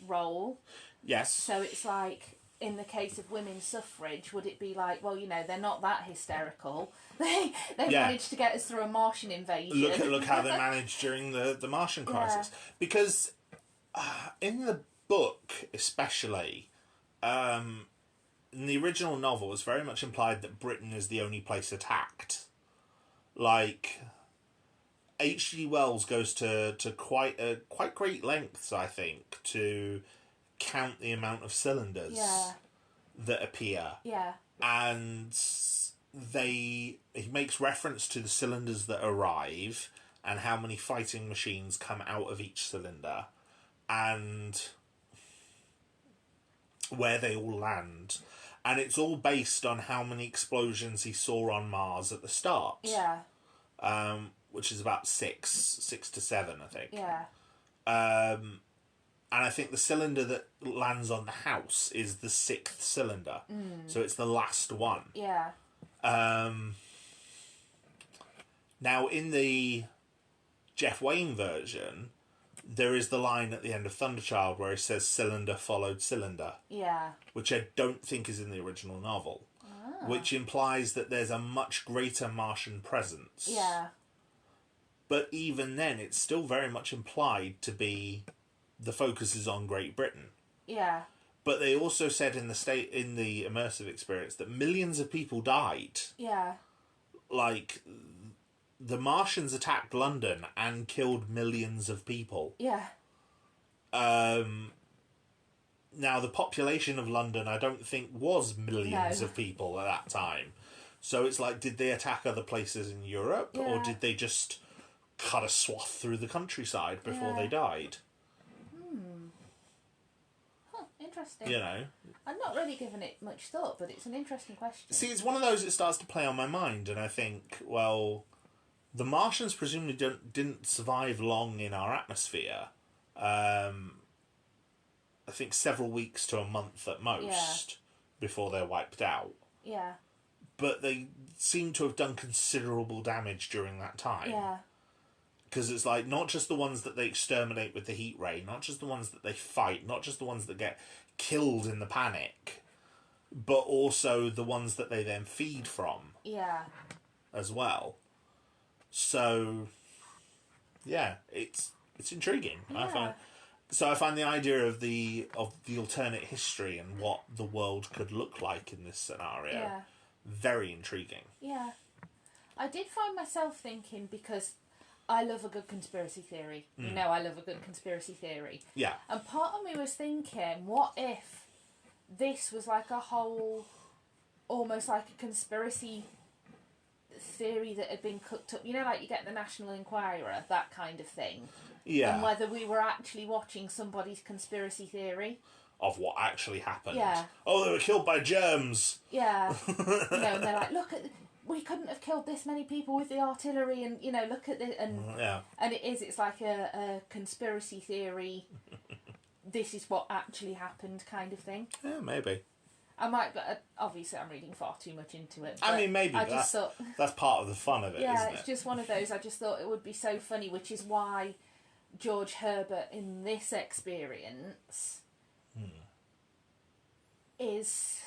role. Yes. So it's like, in the case of women's suffrage, would it be like, well, they're not that hysterical. They managed to get us through a Martian invasion. Look how they managed during the Martian crisis. Because in the book, especially, in the original novel, it's very much implied that Britain is the only place attacked. Like, H.G. Wells goes to quite great lengths, I think, to count the amount of cylinders that appear. Yeah. And he makes reference to the cylinders that arrive and how many fighting machines come out of each cylinder and where they all land. And it's all based on how many explosions he saw on Mars at the start. Yeah. Which is about 6 to 7, I think. Yeah. And I think the cylinder that lands on the house is the 6th cylinder. So it's the last one. Yeah. Now, in the Jeff Wayne version, there is the line at the end of Thunderchild where he says cylinder followed cylinder. Yeah. Which I don't think is in the original novel. Which implies that there's a much greater Martian presence. Yeah. But even then, it's still very much implied to be the focus is on Great Britain. Yeah. But they also said in the immersive experience that millions of people died. Yeah. Like, the Martians attacked London and killed millions of people. Yeah. Now, the population of London, I don't think, was millions of people at that time. So it's like, did they attack other places in Europe? Yeah. Or did they just cut a swath through the countryside before they died? Huh, interesting. You know? I've not really given it much thought, but it's an interesting question. See, it's one of those that starts to play on my mind, and I think, well, the Martians presumably didn't survive long in our atmosphere. I think several weeks to a month at most before they're wiped out. Yeah. But they seem to have done considerable damage during that time. Yeah. Because it's like, not just the ones that they exterminate with the heat ray, not just the ones that they fight, not just the ones that get killed in the panic, but also the ones that they then feed from. Yeah. As well. So, yeah, it's intriguing. Yeah. I find the idea of the alternate history and what the world could look like in this scenario very intriguing. Yeah. I did find myself thinking, because I love a good conspiracy theory. You know I love a good conspiracy theory. Yeah. And part of me was thinking, what if this was like a whole, almost like a conspiracy theory that had been cooked up, like you get the National Enquirer, that kind of thing. Yeah. And whether we were actually watching somebody's conspiracy theory of what actually happened. Yeah. Oh, they were killed by germs. Yeah. And they're like, look, we couldn't have killed this many people with the artillery, and look at this, and it's like a conspiracy theory. This is what actually happened, kind of thing. Yeah, maybe. I might, but obviously I'm reading far too much into it. I mean, maybe. That's part of the fun of it, isn't it? It's just one of those. I just thought it would be so funny, which is why George Herbert in this experience is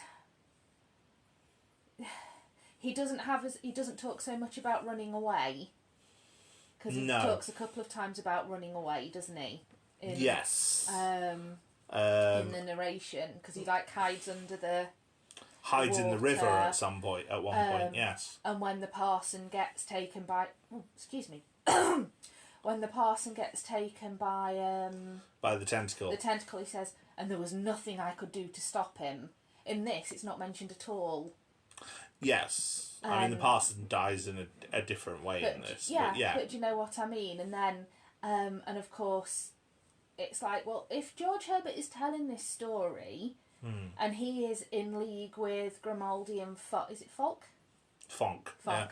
he doesn't talk so much about running away, because he talks a couple of times about running away, doesn't he? Yes. In the narration, because he hides under the hides water. In the river at one point. Yes. And when the parson gets taken by when the parson gets taken by the tentacle, he says, and there was nothing I could do to stop him. In this, it's not mentioned at all. Yes. I mean, the parson dies in a different way in this. But do you know what I mean? And then, and of course, it's like, well, if George Herbert is telling this story, and he is in league with Grimaldi and is it Falk? Fonk. Yeah.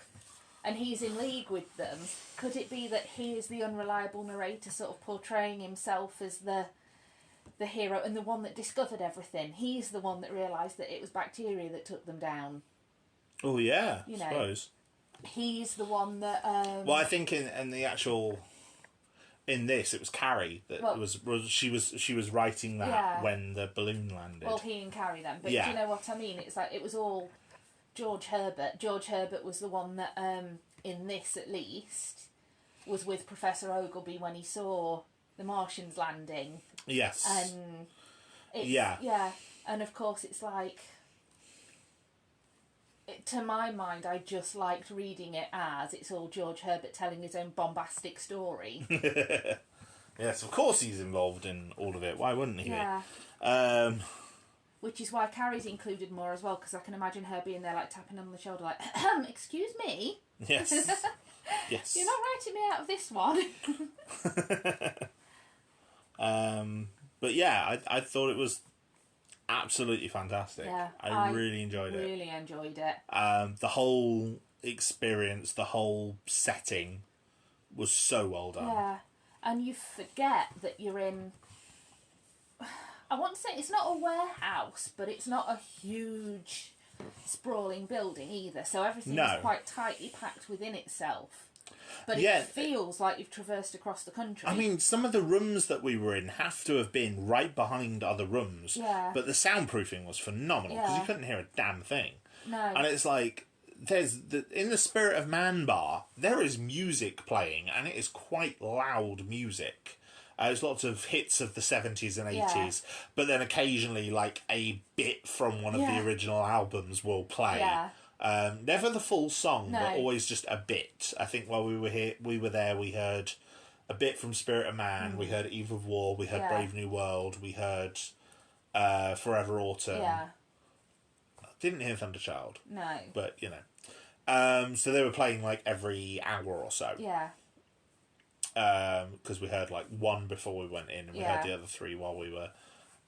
And he's in league with them, could it be that he is the unreliable narrator, sort of portraying himself as the hero and the one that discovered everything? He's the one that realised that it was bacteria that took them down. Oh, yeah, I suppose. He's the one that... well, I think in in this, it was Carrie that she was writing that when the balloon landed. Well, he and Carrie then. But do you know what I mean? It's like it was all George Herbert. George Herbert was the one that, in this at least, was with Professor Ogilvy when he saw the Martians landing. Yes. And yeah. And of course, it's like, to my mind, I just liked reading it as it's all George Herbert telling his own bombastic story. Yes, of course he's involved in all of it. Why wouldn't he? Yeah. Which is why Carrie's included more as well, because I can imagine her being there, like, tapping on the shoulder, like, excuse me? Yes. Yes. You're not writing me out of this one. But yeah, I thought it was absolutely fantastic. Yeah, I really enjoyed it. Really enjoyed it. The whole experience, the whole setting was so well done. Yeah, and you forget that you're in... I want to say it's not a warehouse, but it's not a huge, sprawling building either, so everything is quite tightly packed within itself. But it feels like you've traversed across the country. I mean, some of the rooms that we were in have to have been right behind other rooms. Yeah. But the soundproofing was phenomenal because you couldn't hear a damn thing. No. And it's like, in the Spirit of Man bar, there is music playing, and it is quite loud music. There's lots of hits of the 70s and 80s, but then occasionally, like, a bit from one of the original albums will play. Yeah. Never the full song, but always just a bit. I think while we were there, we heard a bit from Spirit of Man, we heard Eve of War, we heard Brave New World, we heard Forever Autumn. Yeah. Didn't hear Thunderchild. No. But, you know. So they were playing, like, every hour or so. Yeah. Because we heard, like, one before we went in, and we heard the other three while we were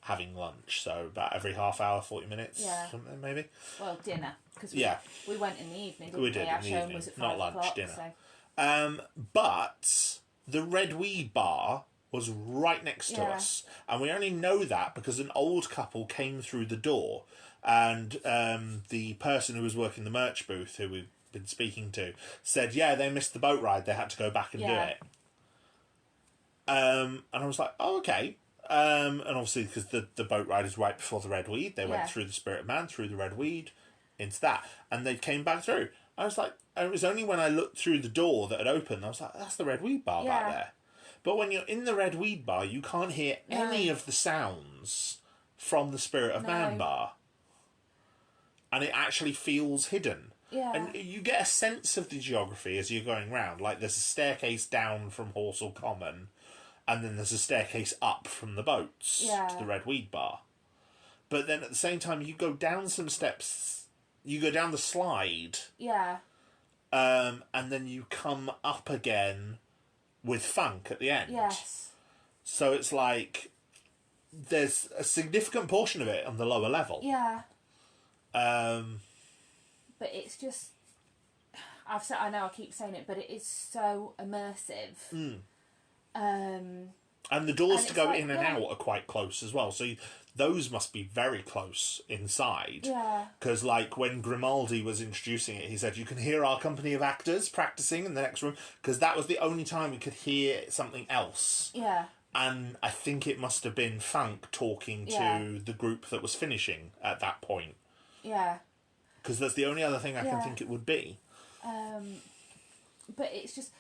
having lunch, so about every half hour, 40 minutes, something maybe. Well, dinner, because we went in the evening, didn't we? We did, Our in the show evening, was at 5 not lunch, o'clock, dinner. So. But the Red Weed Bar was right next to us, and we only know that because an old couple came through the door, and the person who was working the merch booth, who we've been speaking to, said, they missed the boat ride, they had to go back and do it. And I was like, oh, okay. And obviously, because the boat ride is right before the Red Weed, they went through the Spirit of Man, through the Red Weed, into that, and they came back through. I was like, and it was only when I looked through the door that had opened, I was like, that's the Red Weed Bar back there. But when you're in the Red Weed Bar, you can't hear any of the sounds from the Spirit of Man bar. And it actually feels hidden. Yeah. And you get a sense of the geography as you're going round. Like, there's a staircase down from Horsell Common, and then there's a staircase up from the boats to the Red Weed Bar. But then at the same time, you go down some steps, you go down the slide. Yeah. And then you come up again with funk at the end. Yes. So it's like, there's a significant portion of it on the lower level. Yeah. But it's just, I know I keep saying it, but it is so immersive. And the doors to go in and out are quite close as well. So those must be very close inside. Yeah. Because, like, when Grimaldi was introducing it, he said, you can hear our company of actors practicing in the next room. Because that was the only time we could hear something else. Yeah. And I think it must have been Funk talking to the group that was finishing at that point. Yeah. Because that's the only other thing I can think it would be. But it's just...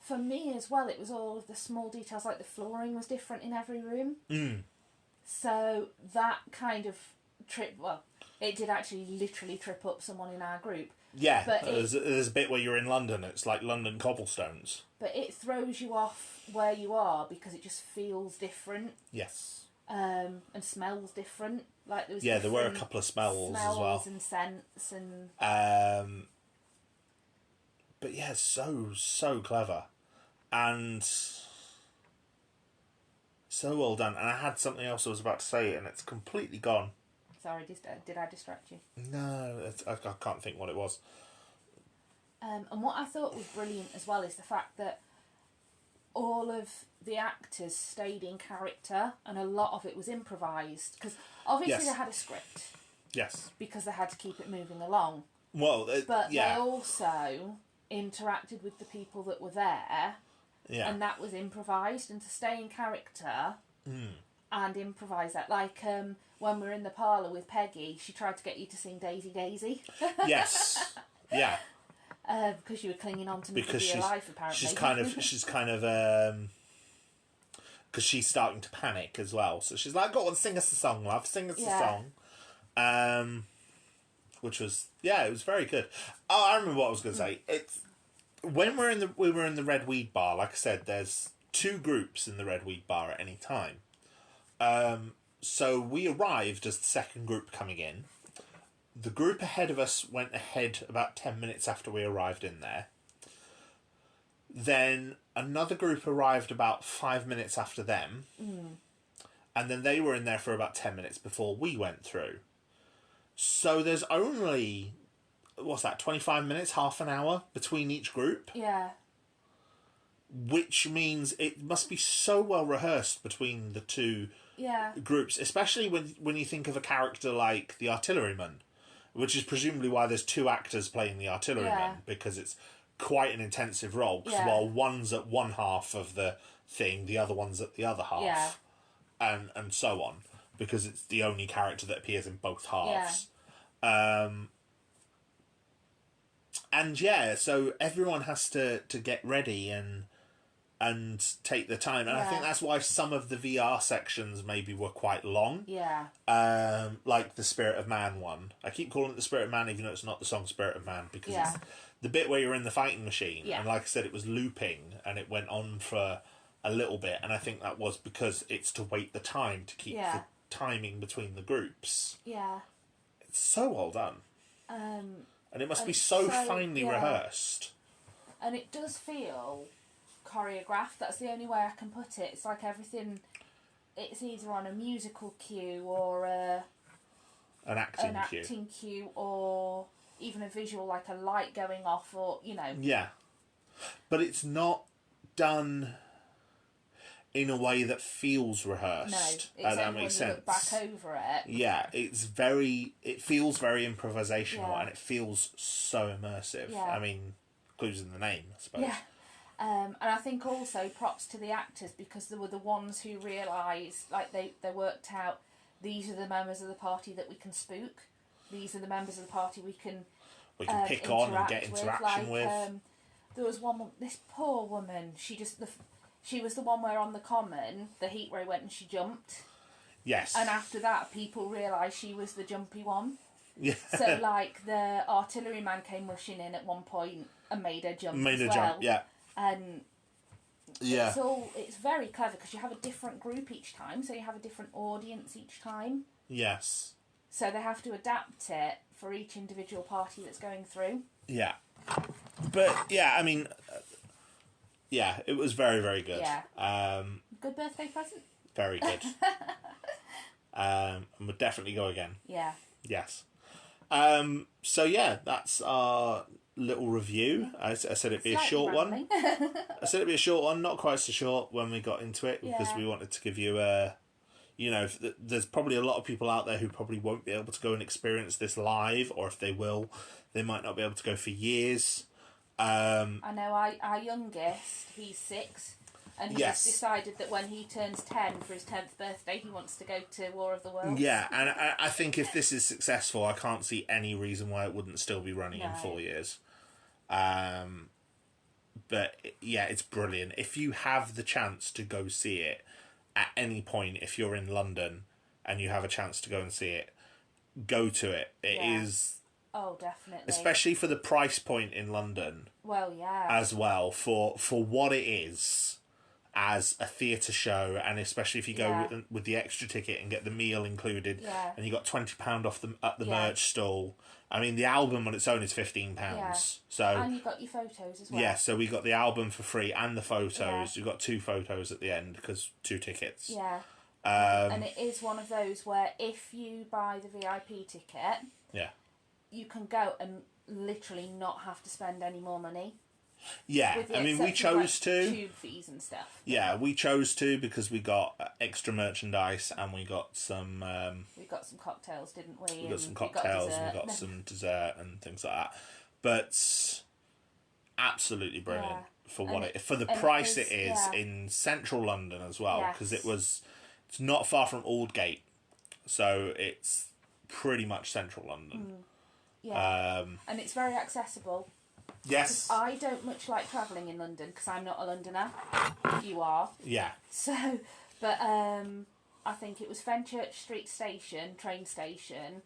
for me as well, it was all of the small details, like the flooring was different in every room. So that kind of it did actually literally trip up someone in our group. Yeah, but there's a bit where you're in London, it's like London cobblestones. But it throws you off where you are because it just feels different. Yes. And smells different. Like there was there were a couple of smells as well. And scents and... But yeah, so clever. And so well done. And I had something else I was about to say, and it's completely gone. Sorry, did I distract you? No, I can't think what it was. And what I thought was brilliant as well is the fact that all of the actors stayed in character, and a lot of it was improvised. Because obviously they had a script. Yes. Because they had to keep it moving along. Well, but they also interacted with the people that were there Yeah. And that was improvised, and to stay in character and improvise that. Like when we were in the parlour with Peggy, she tried to get you to sing Daisy Daisy. Yes. Yeah. Because you were clinging on to me to be alive, apparently. She's kind of, because she's starting to panic as well. So she's like, go on, sing us a song, love, sing us a song. Which was, it was very good. Oh, I remember what I was going to say. It's when we were in the Red Weed Bar, like I said, there's 2 groups in the Red Weed Bar at any time. So we arrived as the second group coming in. The group ahead of us went ahead about 10 minutes after we arrived in there. Then another group arrived about 5 minutes after them. And then they were in there for about 10 minutes before we went through. So there's only, 25 minutes, half an hour between each group? Yeah. Which means it must be so well rehearsed between the 2 groups, especially when you think of a character like the artilleryman, which is presumably why there's 2 actors playing the artilleryman, because it's quite an intensive role, because while one's at one half of the thing, the other one's at the other half, and so on, because it's the only character that appears in both halves. And so everyone has to get ready and take the time, and I think that's why some of the VR sections maybe were quite long. Like the Spirit of Man one. I keep calling it the Spirit of Man, even though it's not the song Spirit of Man, because it's the bit where you're in the fighting machine, and like I said, it was looping, and it went on for a little bit, and I think that was because it's to wait the time to keep the timing between the groups. It's so well done. And it must be so finely rehearsed. And it does feel choreographed. That's the only way I can put it. It's like everything, it's either on a musical cue or an acting cue, or even a visual, like a light going off, or, you know. Yeah. But it's not done in a way that feels rehearsed. No, it's that makes sense. Look back over it. Yeah, it feels very improvisational, and it feels so immersive. I mean, clues in the name, I suppose. Yeah. And I think also props to the actors, because they were the ones who realised, like they worked out, these are the members of the party that we can spook. These are the members of the party we can pick on and get interaction with. There was this poor woman, she was the one where on the common, the heat ray went and she jumped. Yes. And after that, people realised she was the jumpy one. Yeah. So, like, the artilleryman came rushing in at one point and made her jump jump, yeah. And it's very clever, because you have a different group each time, so you have a different audience each time. Yes. So they have to adapt it for each individual party that's going through. Yeah. But, I mean... it was very, very good. Yeah. Good birthday present? Very good. And we'll definitely go again. Yeah. Yes. So, that's our little review. I said it'd be a short one. I said it'd be a short one, not quite so short when we got into it, because we wanted to give you a... there's probably a lot of people out there who probably won't be able to go and experience this live, or if they will, they might not be able to go for years. I know our youngest, he's 6, and he's decided that when he turns 10 for his 10th birthday, he wants to go to War of the Worlds. Yeah, and I think if this is successful, I can't see any reason why it wouldn't still be running in 4 years. But it's brilliant. If you have the chance to go see it at any point, if you're in London and you have a chance to go and see it, go to it. It is... Oh, definitely. Especially for the price point in London. Well, yeah. As well, for what it is as a theatre show, and especially if you go with the extra ticket and get the meal included, and you got £20 off at the merch stall. I mean, the album on its own is £15. So, and you got your photos as well. Yeah, so we got the album for free and the photos. You've got 2 photos at the end, because 2 tickets. Yeah. And it is one of those where if you buy the VIP ticket... Yeah. You can go and literally not have to spend any more money. Yeah, I mean, we chose to. Tube fees and stuff. Yeah, we chose to, because we got extra merchandise, and we got some... we got some cocktails, didn't we? We got some cocktails, and we got some dessert and things like that. But absolutely brilliant. for the price it is in central London as well, because it's not far from Aldgate, so it's pretty much central London. And it's very accessible. Yes. I don't much like travelling in London because I'm not a Londoner. You are. Yeah. So, but I think it was Fenchurch Street Station, train station,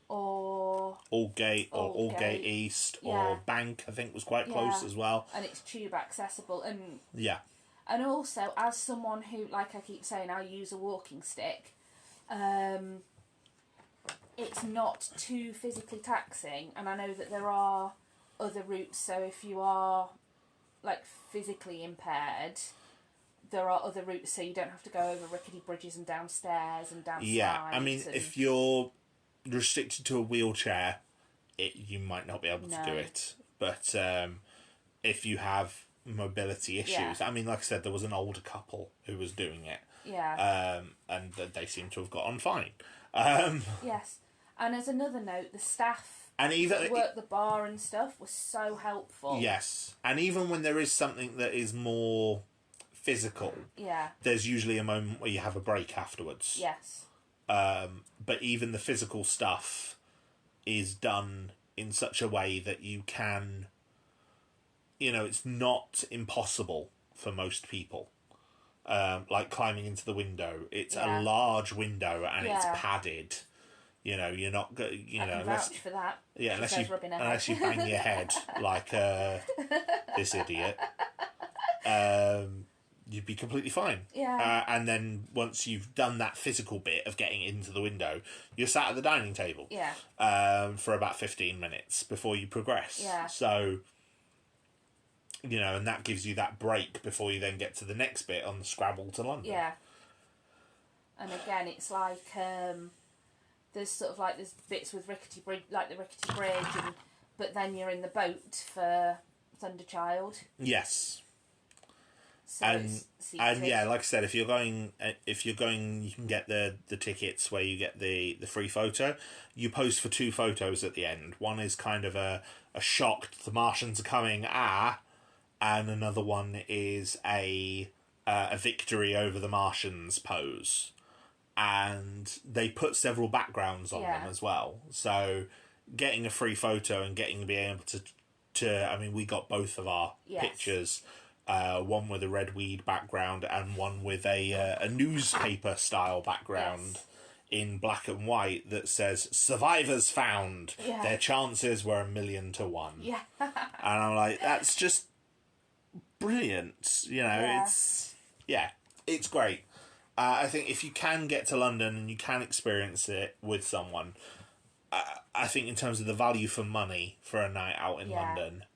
or Aldgate or Aldgate East or Bank, I think was quite close as well. And it's tube accessible, and and also as someone who, like I keep saying, I use a walking stick. It's not too physically taxing, and I know that there are other routes. So if you are like physically impaired, there are other routes, so you don't have to go over rickety bridges and downstairs and down slides. I mean, if you're restricted to a wheelchair, you might not be able to do it. But if you have mobility issues, I mean, like I said, there was an older couple who was doing it. And they seem to have got on fine. Yes. And as another note, the staff and even that work the bar and stuff was so helpful. Yes. And even when there is something that is more physical, there's usually a moment where you have a break afterwards. Yes. But even the physical stuff is done in such a way that you can, it's not impossible for most people. Like climbing into the window. It's a large window and it's padded. You're not going. I can vouch for that. Yeah, unless you bang your head like this idiot, you'd be completely fine. Yeah. And then once you've done that physical bit of getting into the window, you're sat at the dining table. Yeah. For about 15 minutes before you progress. Yeah. So. And that gives you that break before you then get to the next bit on the Scrabble to London. Yeah. And again, it's like there's sort of like there's bits with rickety bridge, like the rickety bridge, but then you're in the boat for Thunderchild. Yes. So and like I said, if you're going, you can get the tickets where you get the free photo. You pose for 2 photos at the end. One is kind of a shocked the Martians are coming, and another one is a victory over the Martians pose. And they put several backgrounds on them as well. So getting a free photo and being able to I mean, we got both of our pictures. One with a red weed background and one with a newspaper style background in black and white that says "Survivors found. Their chances were 1,000,000 to 1." Yeah. And I'm like, that's just brilliant. It's great. I think if you can get to London and you can experience it with someone, I think in terms of the value for money for a night out in London,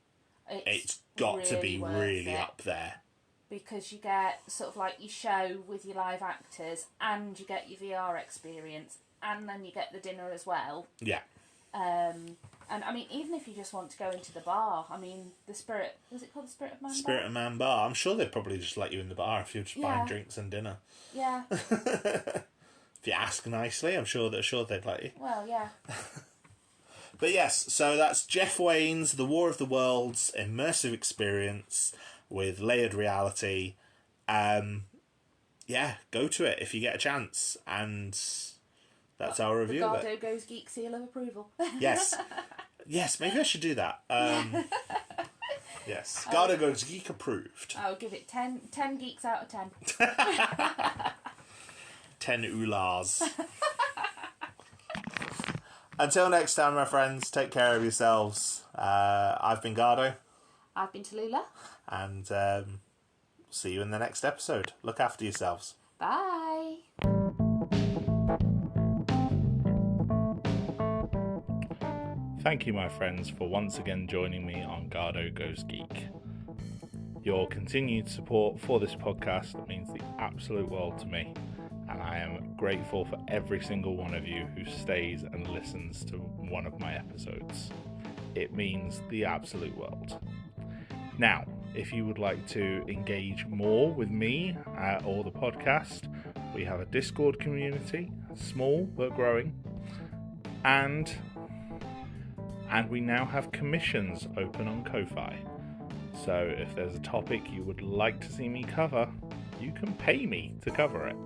it's got really to be really up there. Because you get sort of like your show with your live actors, and you get your VR experience, and then you get the dinner as well. Yeah. And I mean, even if you just want to go into the bar, I mean, was it called the Spirit of Man Bar? Spirit of Man Bar. I'm sure they'd probably just let you in the bar if you're just buying drinks and dinner. Yeah. If you ask nicely, I'm sure they'd let you. Well, yeah. But yes, so that's Jeff Wayne's The War of the Worlds Immersive Experience with layered reality. Go to it if you get a chance. And that's our review of it. Garhdo goes geek seal of approval. Yes. Yes, maybe I should do that. Yes. Garhdo goes geek approved. I'll give it 10 geeks out of 10. 10 oolahs. Until next time, my friends, take care of yourselves. I've been Garhdo. I've been Tallulah. And see you in the next episode. Look after yourselves. Bye. Thank you, my friends, for once again joining me on Garhdo Goes Geek. Your continued support for this podcast means the absolute world to me, and I am grateful for every single one of you who stays and listens to one of my episodes. It means the absolute world. Now, if you would like to engage more with me or the podcast, we have a Discord community, small but growing, and we now have commissions open on Ko-Fi. So if there's a topic you would like to see me cover, you can pay me to cover it.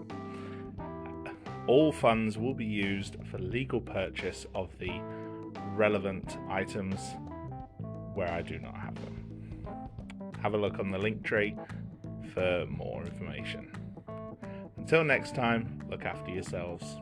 All funds will be used for legal purchase of the relevant items where I do not have them. Have a look on the link tree for more information. Until next time, look after yourselves.